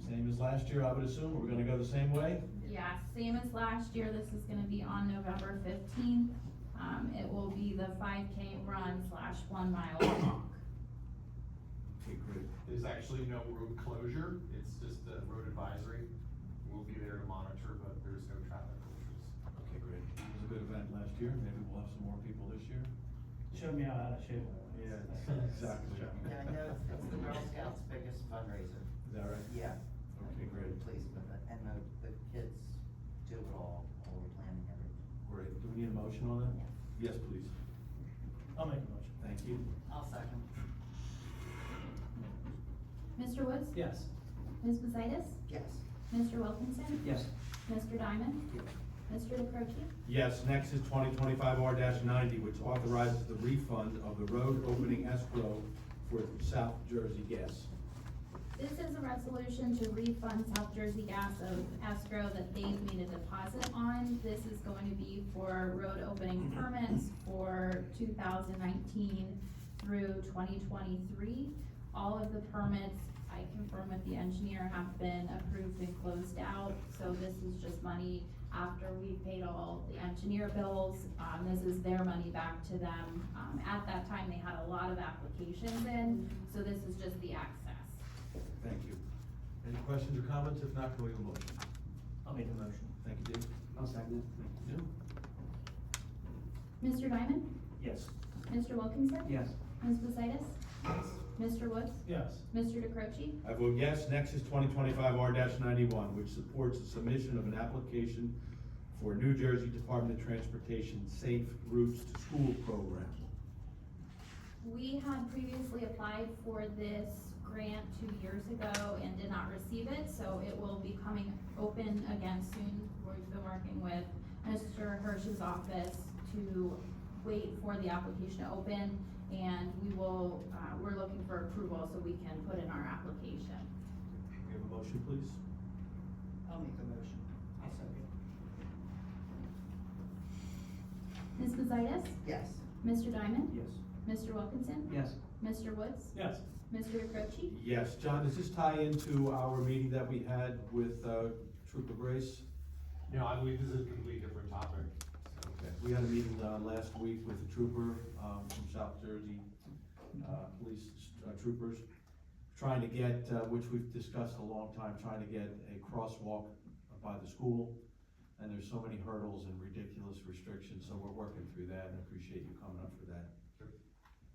Same as last year, I would assume, we're gonna go the same way? Yeah, same as last year. This is gonna be on November 15th. It will be the 5K run / 1 mile walk. Okay, great. There's actually no road closure, it's just a road advisory. We'll be there to monitor, but there's no traffic closures. Okay, great. It was a good event last year, maybe we'll have some more people this year. Show me how to shoot. Yeah, exactly. Yeah, I know it's the Girl Scouts' biggest fundraiser. Is that right? Yeah. Okay, great. Pleased with it, and the kids do it all the planning everything. Great. Do we need a motion on that? Yes, please. I'll make a motion. Thank you. I'll second. Mr. Woods? Yes. Ms. Macias? Yes. Mr. Wilkinson? Yes. Mr. Diamond? Mr. DeCroce? Yes, next is 2025 R-90, which authorizes the refund of the road opening escrow for South Jersey Gas. This is a resolution to refund South Jersey Gas of escrow that they've made a deposit on. This is going to be for road opening permits for 2019 through 2023. All of the permits, I confirm with the engineer, have been approved and closed out. So this is just money after we paid all the engineer bills. This is their money back to them. At that time, they had a lot of applications in, so this is just the access. Thank you. Any questions or comments? If not, can we have a motion? I'll make a motion. Thank you, Dave. I'll second Thank you. Mr. Diamond? Yes. Mr. Wilkinson? it. Yes. Ms. Macias? Yes. Mr. Woods? Yes. Mr. DeCroce? I vote yes. Next is 2025-R-91, which supports the submission of an application for New Jersey Department of Transportation Safe Routes to School program. We had previously applied for this grant 2 years ago and did not receive it, so it will be coming open again soon. We've been working with Mr. Hirsch's office to wait for the application to open, and we're looking for approval so we can put in our application. We have a motion, please? I'll make the motion. I'll second. Ms. Mazitas? Yes. Mr. Diamond? Yes. Mr. Wilkinson? Yes. Mr. Woods? Yes. Mr. DeCroce? Yes. John, does this tie into our meeting that we had with Trooper Grace? No, I believe this is a completely different topic. Okay. We had a meeting last week with the trooper from South Jersey, police troopers, trying to get, which we've discussed a long time, trying to get a crosswalk by the school. And there's so many hurdles and ridiculous restrictions, so we're working through that and appreciate you coming up for that.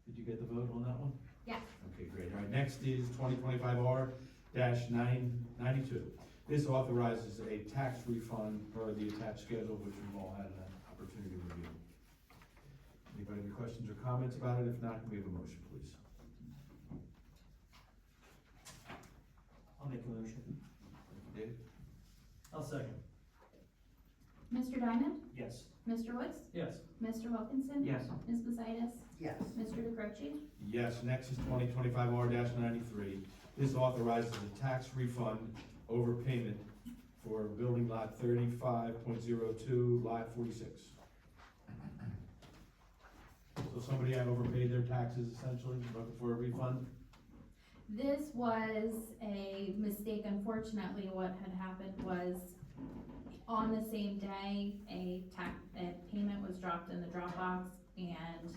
Did you get the vote on that one? Yes. Okay, great. All right, next is 2025-R-992. This authorizes a tax refund per the attached schedule, which we've all had an opportunity to review. Anybody have any questions or comments about it? If not, can we have a motion, please? I'll make a motion. Thank you, Dave. I'll second. Mr. Diamond? Yes. Mr. Woods? Yes. Mr. Wilkinson? Yes. Ms. Mazitas? Yes. Mr. DeCroce? Yes, next is 2025-R-93. This authorizes a tax refund overpayment for building lot 35.02, lot 46. So somebody had overpaid their taxes essentially, looking for a refund? This was a mistake. Unfortunately, what had happened was on the same day, a payment was dropped in the Dropbox, and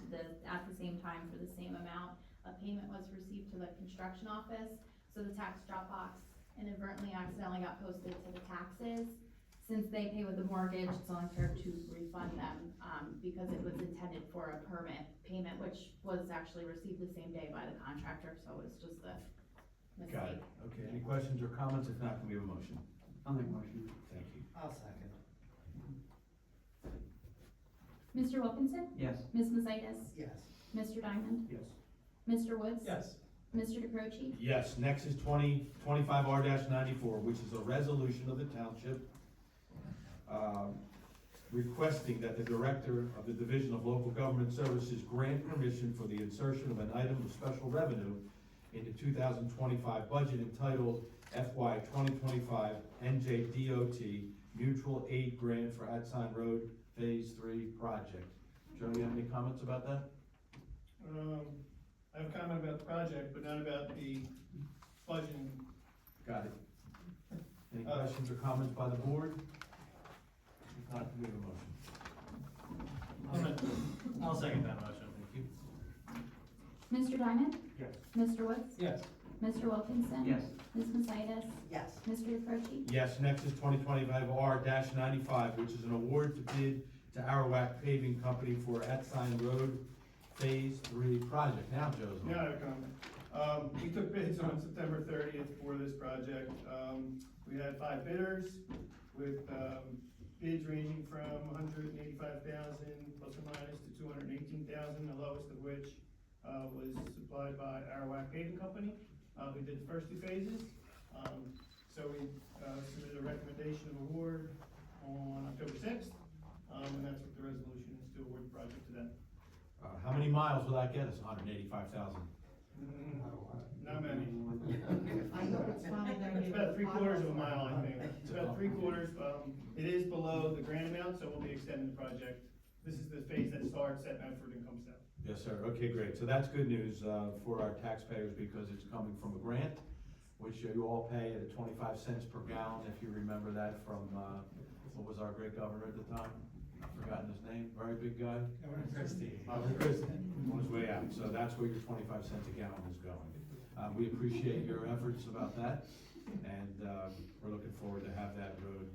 at the same time, for the same amount, a payment was received to the construction office. So the tax Dropbox inadvertently accidentally got posted to the taxes. Since they pay with a mortgage, it's only fair to refund them, because it was intended for a permit payment, which was actually received the same day by the contractor, so it's just a mistake. Got it. Okay, any questions or comments? If not, can we have a motion? I'll make a motion. Thank you. I'll second. Mr. Wilkinson? Yes. Ms. Mazitas? Yes. Mr. Diamond? Yes. Mr. Woods? Yes. Mr. DeCroce? Yes, next is 2025-R-94, which is a resolution of the township requesting that the Director of the Division of Local Government Services grant permission for the insertion of an item of special revenue in the 2025 budget entitled FY 2025 NJDOT Mutual Aid Grant for Atsign Road Phase 3 project. Joe, you have any comments about that? I have a comment about the project, but not about the budgeting. Got it. Any questions or comments by the board? If not, can we have a motion? I'll second that motion. Thank you. Mr. Diamond? Yes. Mr. Woods? Yes. Mr. Wilkinson? Yes. Ms. Mazitas? Yes. Mr. DeCroce? Yes, next is 2025-R-95, which is an award to bid to Arawak Paving Company for Atsign Road Phase 3 project. Now, Joe's on. Yeah, I have a comment. We took bids on September 30th for this project. We had 5 bidders with bids ranging from $185,000 plus or minus to $218,000, the lowest of which was supplied by Arawak Paving Company. We did the first 2 phases. So we submitted a recommendation of award on October 6th, and that's what the resolution is, to award the project to them. How many miles will that get us? 185,000. Not many. I know it's funny that It's about 3/4 of a mile, I think. It's about 3/4. It is below the grant amount, so we'll be extending the project. This is the phase that starts at Medford and comes down. Yes, sir. Okay, great. So that's good news for our taxpayers because it's coming from a grant, which you all pay at 25 cents per gallon, if you remember that from, what was our great governor at the time? I've forgotten his name. Very big guy. Governor Christie. Governor Christie, on his way out. So that's where your 25 cents a gallon is going. We appreciate your efforts about that, and we're looking forward to have that road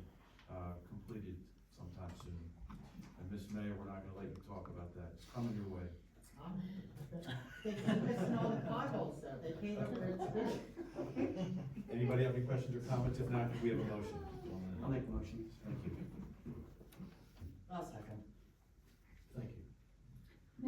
completed sometime soon. And Ms. Mayor, we're not gonna let you talk about that. It's coming your way. They're missing all the potholes though, they came over where it's good. Anybody have any questions or comments? If not, could we have a motion? I'll make a motion. Thank you. I'll second. Thank you.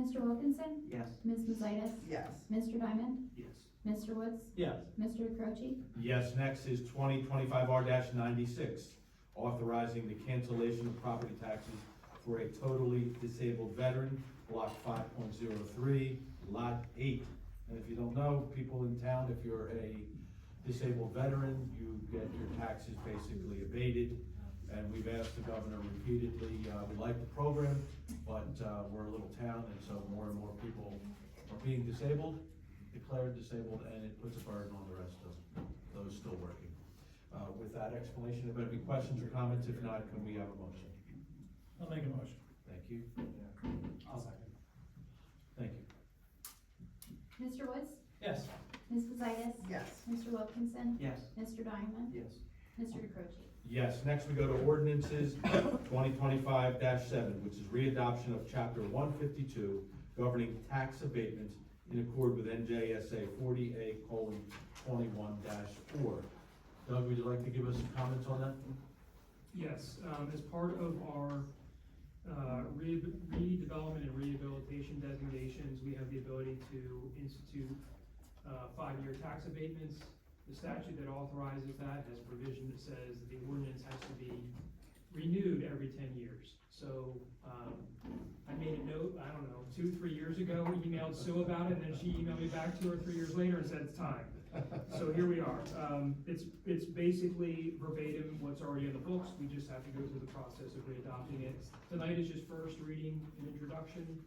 Mr. Wilkinson? Yes. Ms. Mazitas? Yes. Mr. Diamond? Yes. Mr. Woods? Yes. Mr. DeCroce? Yes, next is 2025R-96, authorizing the cancellation of property taxes for a totally disabled veteran, block 5.03, lot 8. And if you don't know, people in town, if you're a disabled veteran, you get your taxes basically abated. And we've asked the governor repeatedly, we like the program, but we're a little town, and so more and more people are being disabled, declared disabled, and it puts a burden on the rest of those still working. With that explanation, if there any questions or comments, if not, can we have a motion? I'll make a motion. Thank you. I'll second. Thank you. Mr. Woods? Yes. Ms. Mazitas? Yes. Mr. Wilkinson? Yes. Mr. Diamond? Yes. Mr. DeCroce? Yes, next we go to ordinances 2025-7, which is readoption of chapter 152 governing tax abatements in accord with NJSA 40A:21-4. Doug, would you like to give us some comments on that? Yes, as part of our redevelopment and rehabilitation designations, we have the ability to institute 5-year tax abatements. The statute that authorizes that has a provision that says that the ordinance has to be renewed every 10 years. So, I made a note, I don't know, 2-3 years ago, emailed Sue about it, and then she emailed me back 2 or 3 years later and said it's time. So here we are. It's basically verbatim what's already in the books. We just have to go through the process of readopting it. Tonight is just first reading and introduction.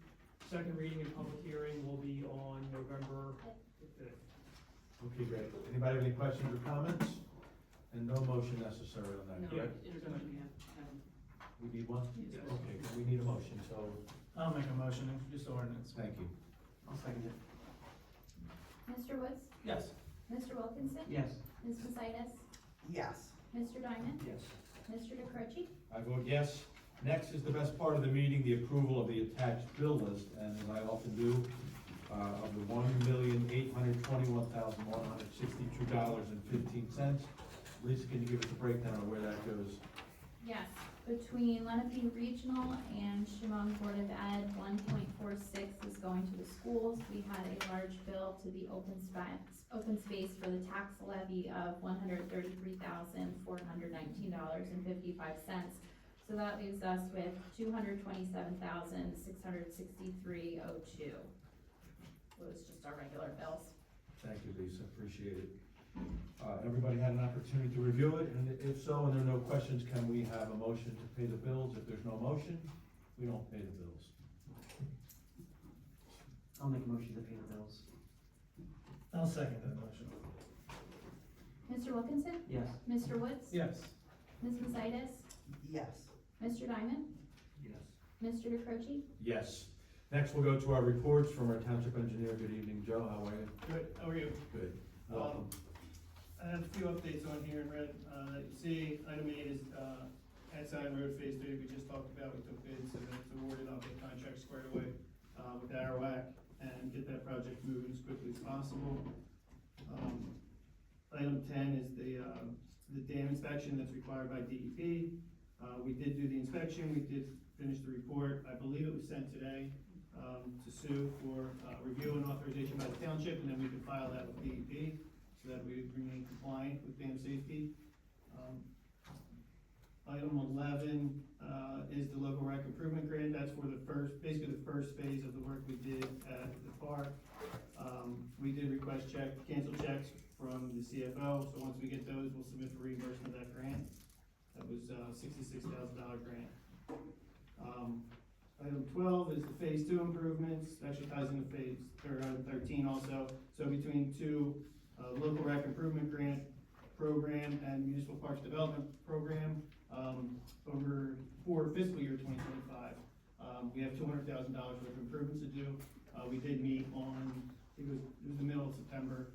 Second reading and public hearing will be on November 5th. Okay, great. Anybody have any questions or comments? And no motion necessary on that, correct? We need one? Yes. Okay, we need a motion, so, I'll make a motion, introduce the ordinance. thank you. I'll second it. Mr. Woods? Yes. Mr. Wilkinson? Yes. Ms. Mazitas? Yes. Mr. Diamond? Yes. Mr. DeCroce? I vote yes. Next is the best part of the meeting, the approval of the attached bill list, and as I often do, of the $1,821,162.15. Lisa, can you give us a breakdown of where that goes? Yes, between Lenape Regional and Shamong Board of Ed, 1.46 is going to the schools. We had a large bill to the open space for the tax levy of $133,419.55. So that leaves us with $227,663.02. So it's just our regular bills. Thank you, Lisa, appreciate it. Everybody had an opportunity to review it, and if so, and there are no questions, can we have a motion to pay the bills? If there's no motion, we don't pay the bills. I'll make a motion to pay the bills. I'll second that motion. Mr. Wilkinson? Yes. Mr. Woods? Yes. Ms. Mazitas? Yes. Mr. Diamond? Yes. Mr. DeCroce? Yes. Next, we'll go to our reports from our township engineer. Good evening, Joe, how are you? Good, how are you? Good. Welcome. I have a few updates on here in red, that you see. Item 8 is, Hadside Road Phase 3, we just talked about, we took bids, and it's awarded, I'll get contracts squared away, with Arawak, and get that project moving as quickly as possible. Item 10 is the dam inspection that's required by DEP. We did do the inspection, we did finish the report, I believe it was sent today, to Sue for, review and authorization by the township, and then we can file that with DEP, so that we remain compliant with dam safety. Item 11, is the local rec improvement grant, that's for basically the first phase of the work we did at the park. We did request cancel checks from the CFO, so once we get those, we'll submit for reimbursement of that grant. That was a $66,000 grant. Item 12 is the phase 2 improvements, actually ties into item 13 also. So between two, local rec improvement grant program and municipal parks development program, for fiscal year 2025, we have $200,000 worth of improvements to do. We did meet on, I think it was the middle of September,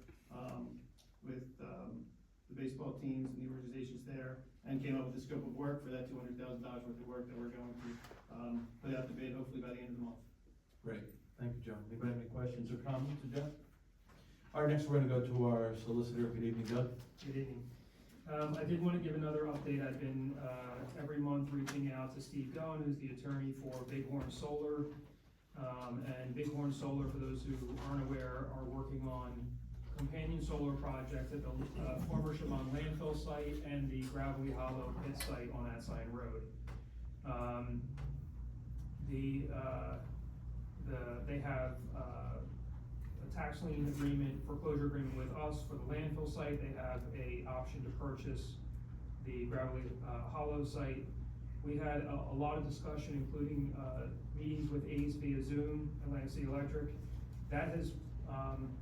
with the baseball teams and the organizations there, and came up with the scope of work for that $200,000 worth of work that we're going to put out to bid hopefully by the end of the month. Great. Thank you, John. Anybody have any questions or comments to Jeff? All right, next we're gonna go to our solicitor. Good evening, Doug. Good evening. I did want to give another update. I've been, every month reaching out to Steve Goen, who's the attorney for Bighorn Solar. And Bighorn Solar, for those who aren't aware, are working on companion solar projects at the former Shamong landfill site and the Gravelly Hollow pit site on Atsign Road. They have a tax lien agreement, foreclosure agreement with us for the landfill site. They have a option to purchase the Gravelly Hollow site. We had a lot of discussion, including meetings with ACE via Zoom, Atlantic City Electric. That has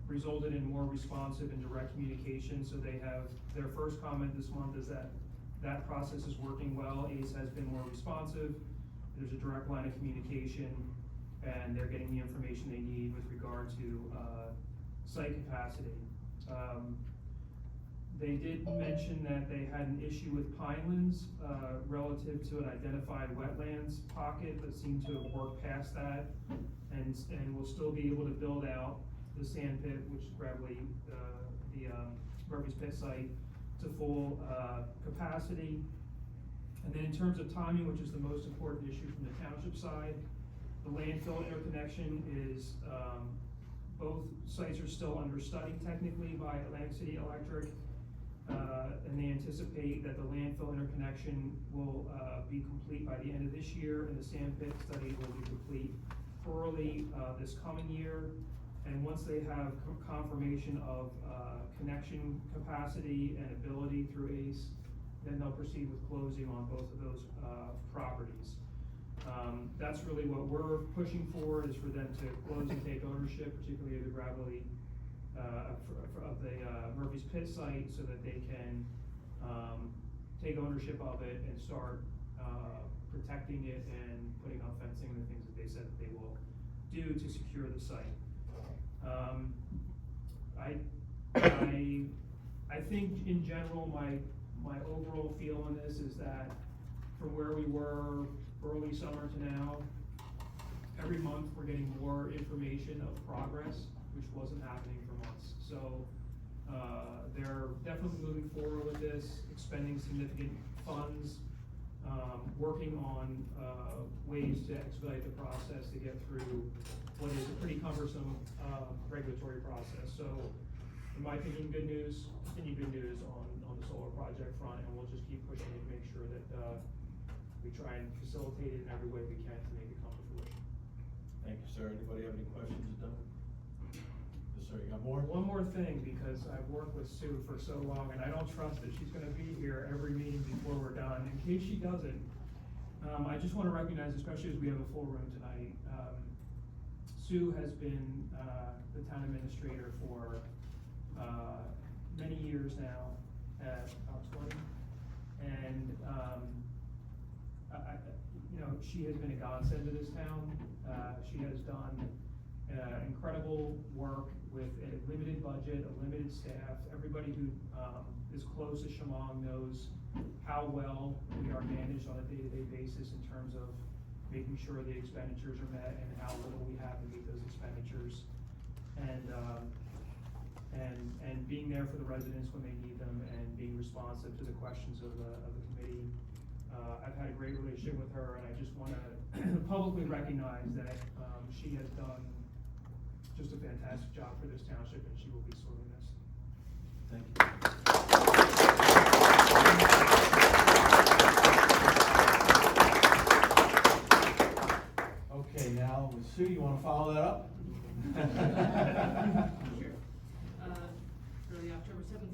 resulted in more responsive and direct communication. So they have, their first comment this month is that that process is working well. ACE has been more responsive. There's a direct line of communication, and they're getting the information they need with regard to site capacity. They did mention that they had an issue with Pinelands relative to an identified wetlands pocket, but seemed to have worked past that, and will still be able to build out the sand pit, which is Gravelly, the Murphy's Pit site, to full capacity. And then in terms of timing, which is the most important issue from the township side, the landfill interconnection is, both sites are still under study technically by Atlantic City Electric. And they anticipate that the landfill interconnection will be complete by the end of this year, and the sand pit study will be complete early this coming year. And once they have confirmation of connection capacity and ability through ACE, then they'll proceed with closing on both of those properties. That's really what we're pushing for, is for them to close and take ownership, particularly of the Gravelly of the Murphy's Pit site, so that they can take ownership of it and start protecting it and putting up fencing and the things that they said that they will do to secure the site. I think in general, my overall feel on this is that from where we were early summer to now, every month we're getting more information of progress, which wasn't happening for months. So they're definitely moving forward with this, expending significant funds, working on ways to expedite the process to get through what is a pretty cumbersome regulatory process. So in my opinion, good news, continued good news on the solar project front, and we'll just keep pushing it to make sure that we try and facilitate it in every way we can to make it come to fruition. Thank you, sir. Anybody have any questions, Doug? Yes, sir. You got more? One more thing, because I've worked with Sue for so long, and I don't trust that she's gonna be here every meeting before we're done. In case she doesn't, I just wanna recognize, especially as we have a full room tonight, Sue has been the town administrator for many years now, about 20, and you know, she has been a godsend to this town. She has done incredible work with a limited budget, a limited staff. Everybody who is close to Shamong knows how well we are managed on a day-to-day basis in terms of making sure the expenditures are met and how little we have to meet those expenditures. And being there for the residents when they need them, and being responsive to the questions of the committee. I've had a great relationship with her, and I just want to publicly recognize that she has done just a fantastic job for this township, and she will be sorely missed. Thank you. Okay, now, Sue, you want to follow that up? Sure. For the October 7th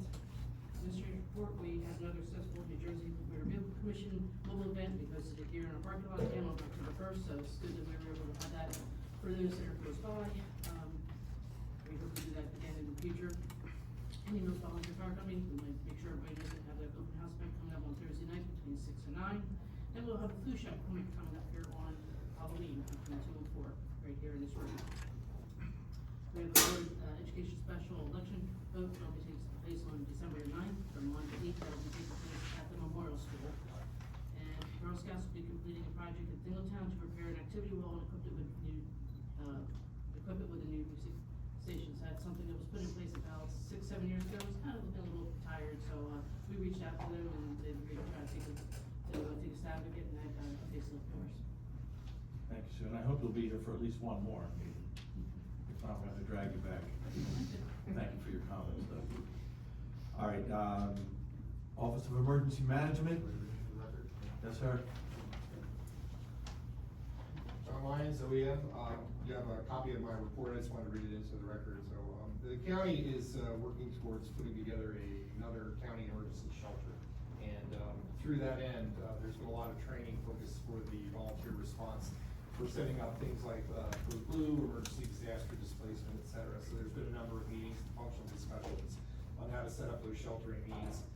administrative report, we had another successful New Jersey Motor Vehicle Commission mobile event. We hosted it here in our parking lot again on October 1st, so it's good that we were able to have that for those that are close by. We hope to do that again in the future. Any Mills Volunteer Fire Company, we might make sure everybody knows that have that open house event coming up on Thursday night between 6 and 9. Then we'll have a flu shot coming up here on Halloween between 2 and 4, right here in this room. We have the board education special election vote that will be taking place on December 9th from 1 to 8. That will be taking place at the Memorial School. And Girl Scouts will be completing a project in Dingletown to prepare an activity wall and equip it with new equip it with the new music stations. That's something that was put in place about 6-7 years ago. It's kind of looking a little tired, so, we reached out to them and they agreed to try to take a stab at getting that done, facelift for us. Thank you, Sue, and I hope you'll be here for at least one more meeting. If not, I'm gonna drag you back. Thank you for your comments, though. All right, Office of Emergency Management. Yes, sir. John Lyons, OEM, you have a copy of my report, I just wanted to read it into the record. So, the county is, working towards putting together another county emergency shelter. And, through that end, there's been a lot of training focused for the volunteer response. We're setting up things like, for blue, emergency disaster displacement, et cetera. So there's been a number of meetings, functional discussions on how to set up those sheltering needs.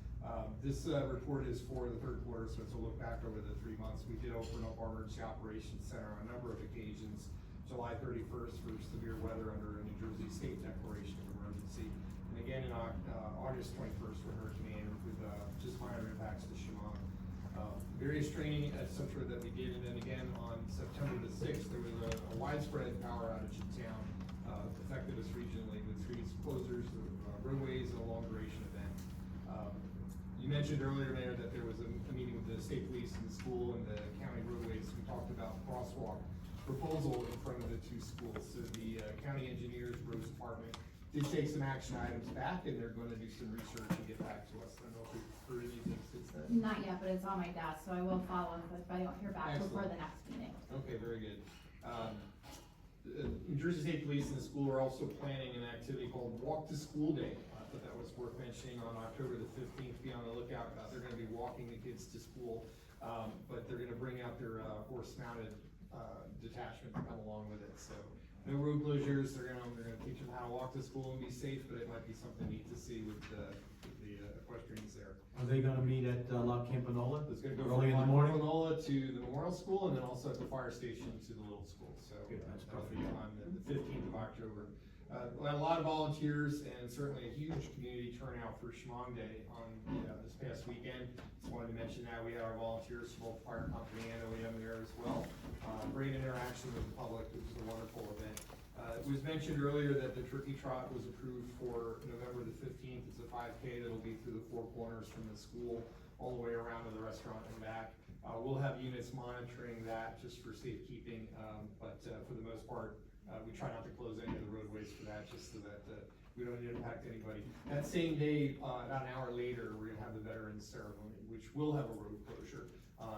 This report is for the third quarter, so it's a look back over the 3 months. We did open up our emergency operations center on a number of occasions. July 31st for severe weather under a New Jersey state declaration of emergency. And again in August 21st for Hurricane Andrew with just minor impacts to Shamong. Various training, et cetera, that we did. And then again on September the 6th, there was a widespread power outage in town, affected us regionally with trees closures of roadways and a long duration event. You mentioned earlier, Mayor, that there was a meeting with the state police and the school and the county roadways. We talked about crosswalk proposal in front of the two schools. So the county engineers, roads department, did take some action items back, and they're gonna do some research and get back to us. I don't know if we've heard anything since then. Not yet, but it's on my desk, so I will follow up if I don't hear back before the next meeting. Okay, very good. New Jersey State Police and the school are also planning an activity called Walk to School Day. I thought that was worth mentioning on October the 15th. Be on the lookout. They're gonna be walking the kids to school, but they're gonna bring out their horse-mounted detachment to come along with it. So no road closures. They're gonna teach them how to walk to school and be safe, but it might be something neat to see with the equestrians there. Are they gonna meet at La Campanola? It's gonna go early in from the morning? Campanola to the Memorial School and then also at the fire station to the little school. So That's that'll perfect. be on the 15th of October. We had a lot of volunteers and certainly a huge community turnout for Shamong Day on this past weekend. Just wanted to mention that we had our volunteers from both fire company and OEM there as well. Great interaction with the public. It was a wonderful event. It was mentioned earlier that the turkey trot was approved for November the 15th. It's a 5K that'll be through the four corners from the school all the way around to the restaurant and back. We'll have units monitoring that just for safekeeping, but for the most part, we try not to close any of the roadways for that, just so that we don't impact anybody. That same day, about an hour later, we're gonna have the Veterans Ceremony, which will have a road closure.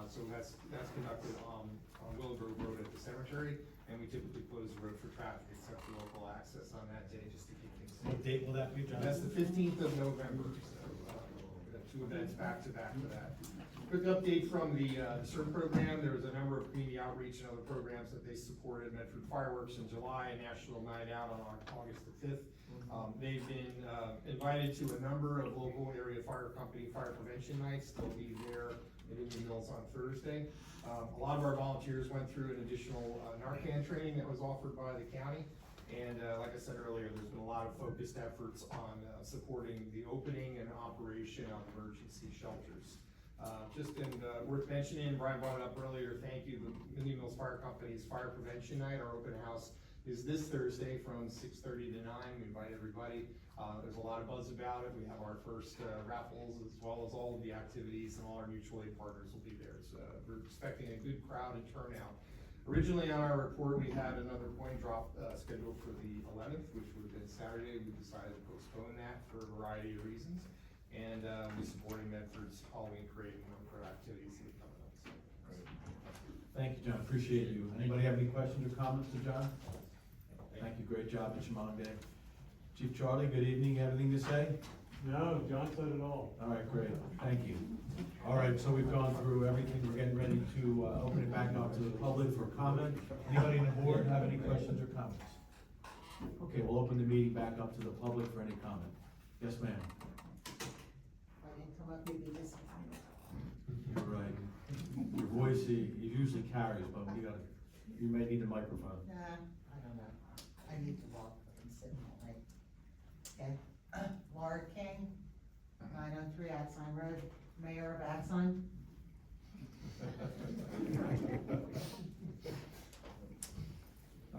So that's conducted on Willow Grove Road at the cemetery, and we typically close the road for traffic except for local access on that day, just to keep things safe. What date will that be, John? That's the 15th of November, so we have two events back to back for that. Quick update from the CERT program. There was a number of community outreach and other programs that they supported. Medford Fireworks in July, and National Night Out on August the 5th. They've been invited to a number of local area fire company fire prevention nights. They'll be there at Indian Mills on Thursday. A lot of our volunteers went through an additional Narcan training that was offered by the county. And like I said earlier, there's been a lot of focused efforts on supporting the opening and operation of emergency shelters. Worth mentioning, Brian brought it up earlier, thank you, the Indian Mills Fire Company's Fire Prevention Night, our open house is this Thursday from 6:30 to 9. We invite everybody. There's a lot of buzz about it. We have our first raffles as well as all of the activities, and all our mutual aid partners will be there. So we're expecting a good crowd and turnout. Originally on our report, we had another coin drop scheduled for the 11th, which would have been Saturday. We decided to postpone that for a variety of reasons. And we're supporting Medford's Halloween parade and a number of activities that are coming up. So, Thank you, John, appreciate you. Anybody have any questions or comments to John? Thank you, great job at Shamong Day. Chief Charlie, good evening, anything to say? No, John said it all. All right, great, thank you. All right, so we've gone through everything, we're getting ready to open it back up to the public for comment. Anybody on the board have any questions or comments? Okay, we'll open the meeting back up to the public for any comment. Yes, ma'am. I didn't come up here to listen. You're right. Your voice, it usually carries, but you may need a microphone. Nah, I don't know. I need to walk and sit all night. Okay, Laura King, 903 Axon Road, Mayor of Axon.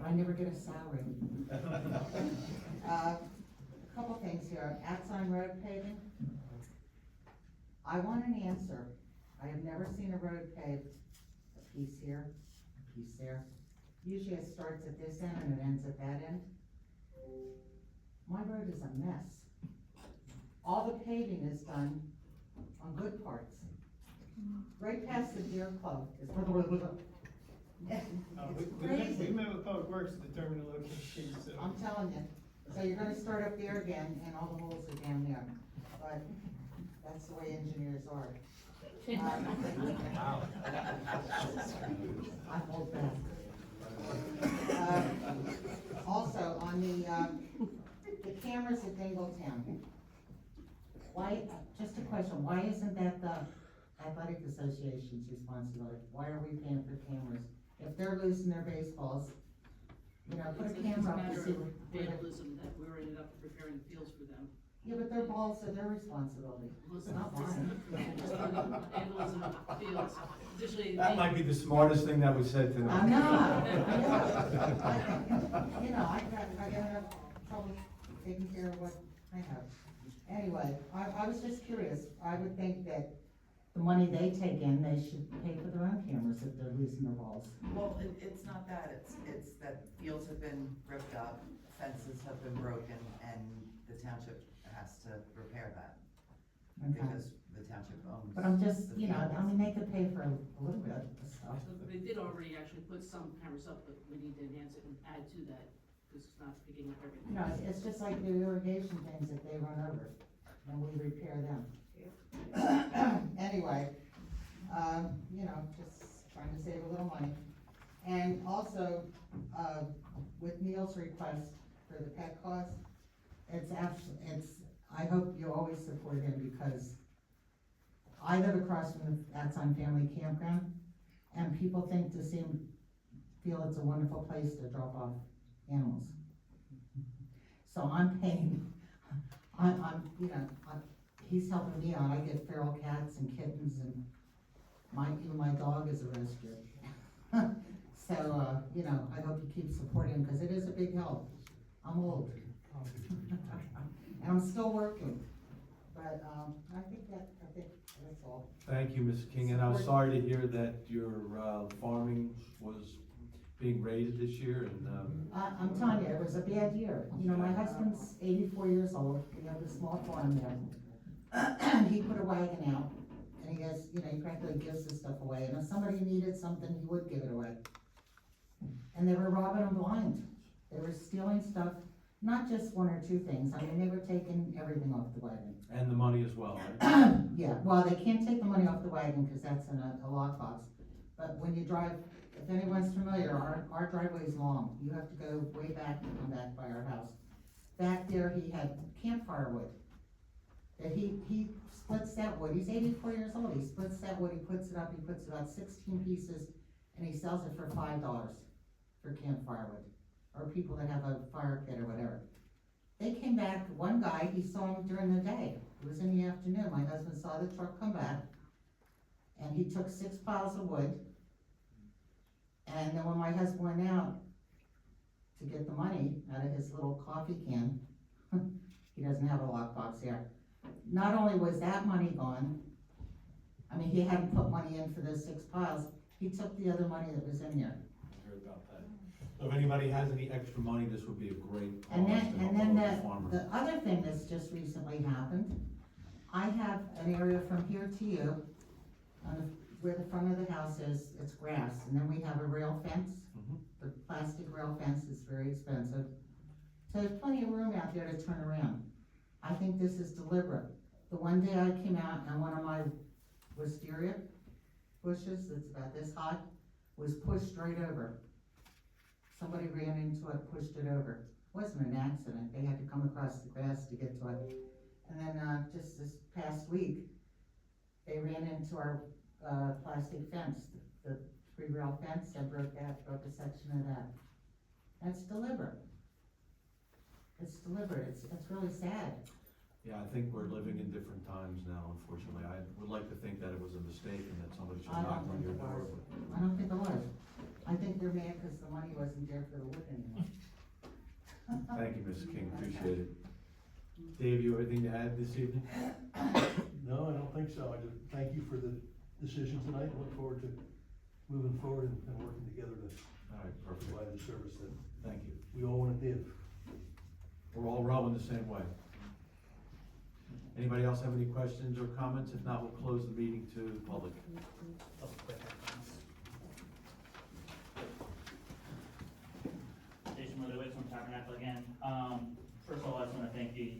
I never get a salary. A couple things here, Axon Road paving. I want an answer. I have never seen a road paved, a piece here, a piece there. Usually it starts at this end and it ends at that end. My road is a mess. All the paving is done on good parts. Right past the Deer Club is where it's We crazy. met with Public Works to determine the location, so. I'm telling you. So you're gonna start up there again, and all the holes are down there. But that's the way engineers are. I hold back. Also, on the cameras at Dingletown. Why, just a question, why isn't that the Athletic Association's responsibility? Why are we paying for cameras? If they're losing their baseballs, you know, put a camera up to see. Vandalism that we're ended up preparing the fields for them. Yeah, but their balls are their responsibility. It's not mine. Vandalism of fields, additionally. That might be the smartest thing that was said tonight. I'm not, you know, I got enough trouble taking care of what I have. Anyway, I was just curious, I would think that the money they take in, they should pay for their own cameras if they're losing their balls. Well, it's not that, it's that fields have been ripped up, fences have been broken, and the township has to repair that. Okay. Because the township owns. But I'm just, the you know, fields. I mean, they could pay for a little bit of stuff. So they did already actually put some cameras up, but we need to enhance it and add to that, because it's not picking up everything. You know, it's just like the irrigation things that they run over, and we repair them. Anyway, you know, just trying to save a little money. And also, with Neil's request for the pet cause, I hope you always support him, because I live across from the Axon Family Campground, and people feel it's a wonderful place to drop off animals. So I'm paying, he's helping me out. I get feral cats and kittens, and even my dog is a rescue. So, you know, I hope you keep supporting him, because it is a big help. I'm old. And I'm still working, but, I think that's all. Thank you, Mrs. King, and I was sorry to hear that your farming was being raised this year, and I'm telling you, it was a bad year. You know, my husband's 84 years old, we have a small farm there. He put a wagon out, and he has, you know, he practically gives this stuff away, and if somebody needed something, he would give it away. And they were robbing him blind. They were stealing stuff, not just one or two things, I mean, they were taking everything off the wagon. the money as well, right? Yeah, well, they can't take the money off the wagon, because that's in a lockbox. But when you drive, if anyone's familiar, our driveway's long. You have to go way back to come back by our house. Back there, he had campfire wood. That he splits that wood. He's 84 years old. He splits that wood, he puts it up, he puts about 16 pieces, and he sells it for $5 for campfire wood. Or people that have a fire pit or whatever. They came back, one guy, he saw him during the day. It was in the afternoon. My husband saw the truck come back, and he took 6 piles of wood. And then when my husband went out to get the money out of his little coffee can, he doesn't have a lockbox here. Not only was that money gone, I mean, he hadn't put money in for those 6 piles, he took the other money that was in there. I heard about that. So if anybody has any extra money, this would be a great cause And to then, help and then out the farmer. the other thing that's just recently happened, I have an area from here to you, where the front of the house is, it's grass, and then we have a rail fence. The plastic rail fence is very expensive. So there's plenty of room out there to turn around. I think this is deliberate. The one day I came out and one of my wisteria bushes, that's about this high, was pushed right over. Somebody ran into it, pushed it over. It wasn't an accident, they had to come across the grass to get to it. And then, just this past week, they ran into our, plastic fence, the 3-rail fence, and broke a section of that. That's deliberate. It's deliberate, it's really sad. Yeah, I think we're living in different times now, unfortunately. I would like to think that it was a mistake and that somebody should I knock don't on think your it door. was. I don't think it was. I think they're mad because the money wasn't there for the wood anymore. Thank you, Mrs. King, appreciate it. Dave, you have anything to add this evening? No, I don't think so. I just thank you for the decision tonight. Look forward to moving forward and working together to All right, perfect. provide the service that Thank you. we all want to give. We're all rowing the same way. Anybody else have any questions or comments? If not, we'll close the meeting to the public. Jason Leatherwitz from Tabernacle again. First of all, I just wanna thank you,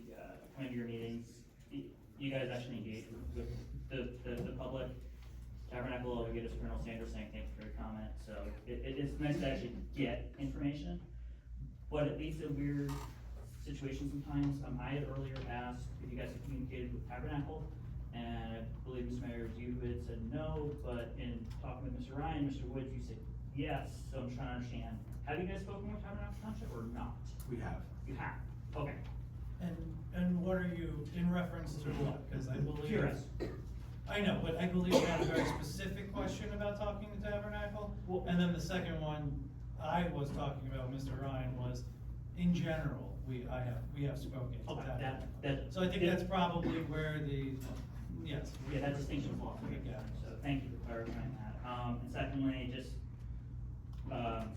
coming to your meetings. You guys actually engage with the public. Tabernacle, we get a Colonel Sanders saying thank you for your comment, so it's nice to actually get information. But it leads to weird situations sometimes. I had earlier asked if you guys had communicated with Tabernacle, and I believe, Mr. Mayor, you had said no, but in talking with Mr. Ryan, Mr. Woods, you said yes, so I'm trying to understand. Have you guys spoken with Tabernacle Township or not? We have. You have, okay. And what are you, in reference to what? Cause I believe. Curious. I know, but I believe you had a very specific question about talking to Tabernacle. Well- And then the second one I was talking about, Mr. Ryan, was in general, we have spoken to Okay, Tabernacle. that. So I think that's probably where the, yes. Yeah, that distinction was lost. Yeah. So thank you for clarifying that. And secondly, just,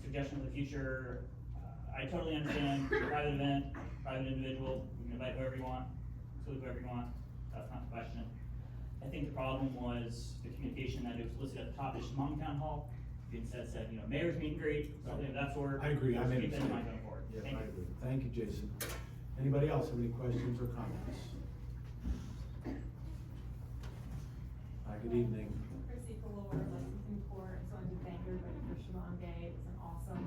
suggestion for the future, I totally understand private event, private individual, you can invite whoever you want, include whoever you want, that's not the question. I think the problem was the communication that it was listed at the top of Shamong Town Hall, instead said, mayor's meet and greet, something of that sort. I agree, I made a Keep that in mind mistake. going forward. Yeah, Thank I you. agree. Thank you, Jason. Anybody else have any questions or comments? Hi, good evening. Chrissy Galore, licensing court, so I want to thank everybody for Shamong Day. It was an awesome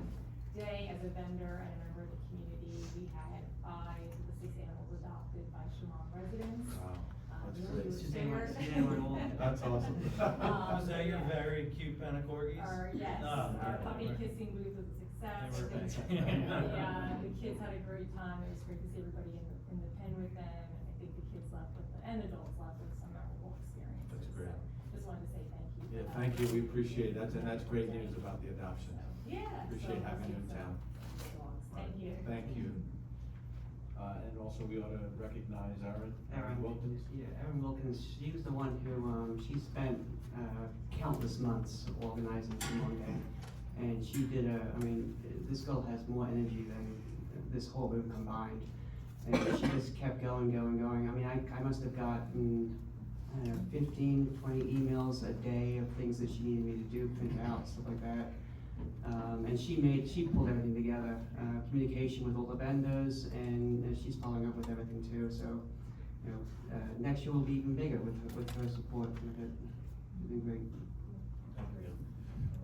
day as a vendor and a member of the community. We had 5 of the 6 animals adopted by Shamong residents. Wow, that's Really great. was Suzanne there. That's awesome. Was that your very cute Panacorgis? Yes, Oh, our yeah, puppy they were- kissing booth was a success. they were I think, fantastic. the kids had a great time. It was great to see everybody in the pen with them. And I think the kids left with, and adults left with some memorable experiences. That's great. So just wanted to say thank you. Yeah, thank you, we appreciate that, and that's great news about the adoption. Yeah. Appreciate so having you in it's, town. Thank you. Thank you. And also we ought to recognize Erin Erin Wilkins. Yeah, Erin Wilkins, she was the one who, she spent countless months organizing Shamong Day. And she did this girl has more energy than this whole room combined. And she just kept going. I must have gotten, 15, 20 emails a day of things that she needed me to do, print out, stuff like that. And she pulled everything together, communication with all the vendors, and she's following up with everything too, so, next year will be even bigger with her support, it'll be great.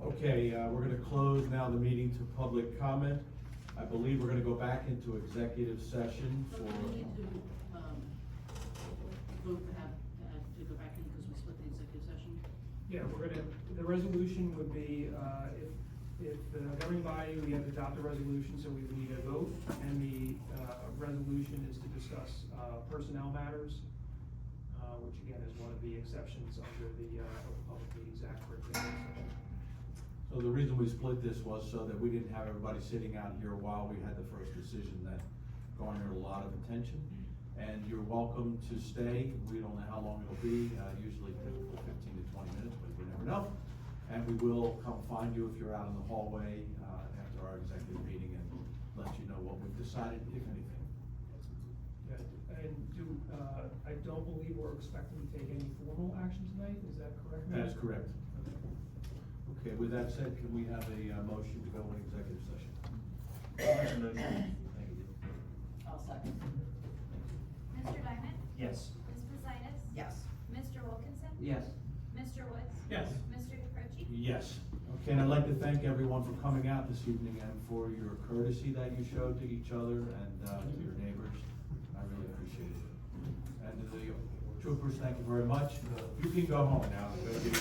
Okay, we're gonna close now the meeting to public comment. I believe we're gonna go back into executive session But for. we need to, vote to go back in because we split the executive session. Yeah, the resolution would be, if the governing body, we have to adopt a resolution, so we would need a vote, and the, resolution is to discuss, personnel matters, which again is one of the exceptions under the, Open Public Meetings Act for executive session. So the reason we split this was so that we didn't have everybody sitting out here while we had the first decision that garnered a lot of attention. And you're welcome to stay, we don't know how long it'll be, usually typical 15 to 20 minutes, but you never know. And we will come find you if you're out in the hallway, after our executive meeting and let you know what we've decided, if anything. Yeah, and I don't believe we're expecting to take any formal action tonight, is that correct? That is correct. Okay, with that said, can we have a motion to go in executive session? Thank you. I'll second. Mr. Diamond? Yes. Ms. Positas? Yes. Mr. Wilkinson? Yes. Mr. Woods? Yes. Mr. DeCroce? Yes. Okay, and I'd like to thank everyone for coming out this evening and for your courtesy that you showed to each other and to your neighbors. I really appreciate it. And to the troopers, thank you very much. You can go home now. Go get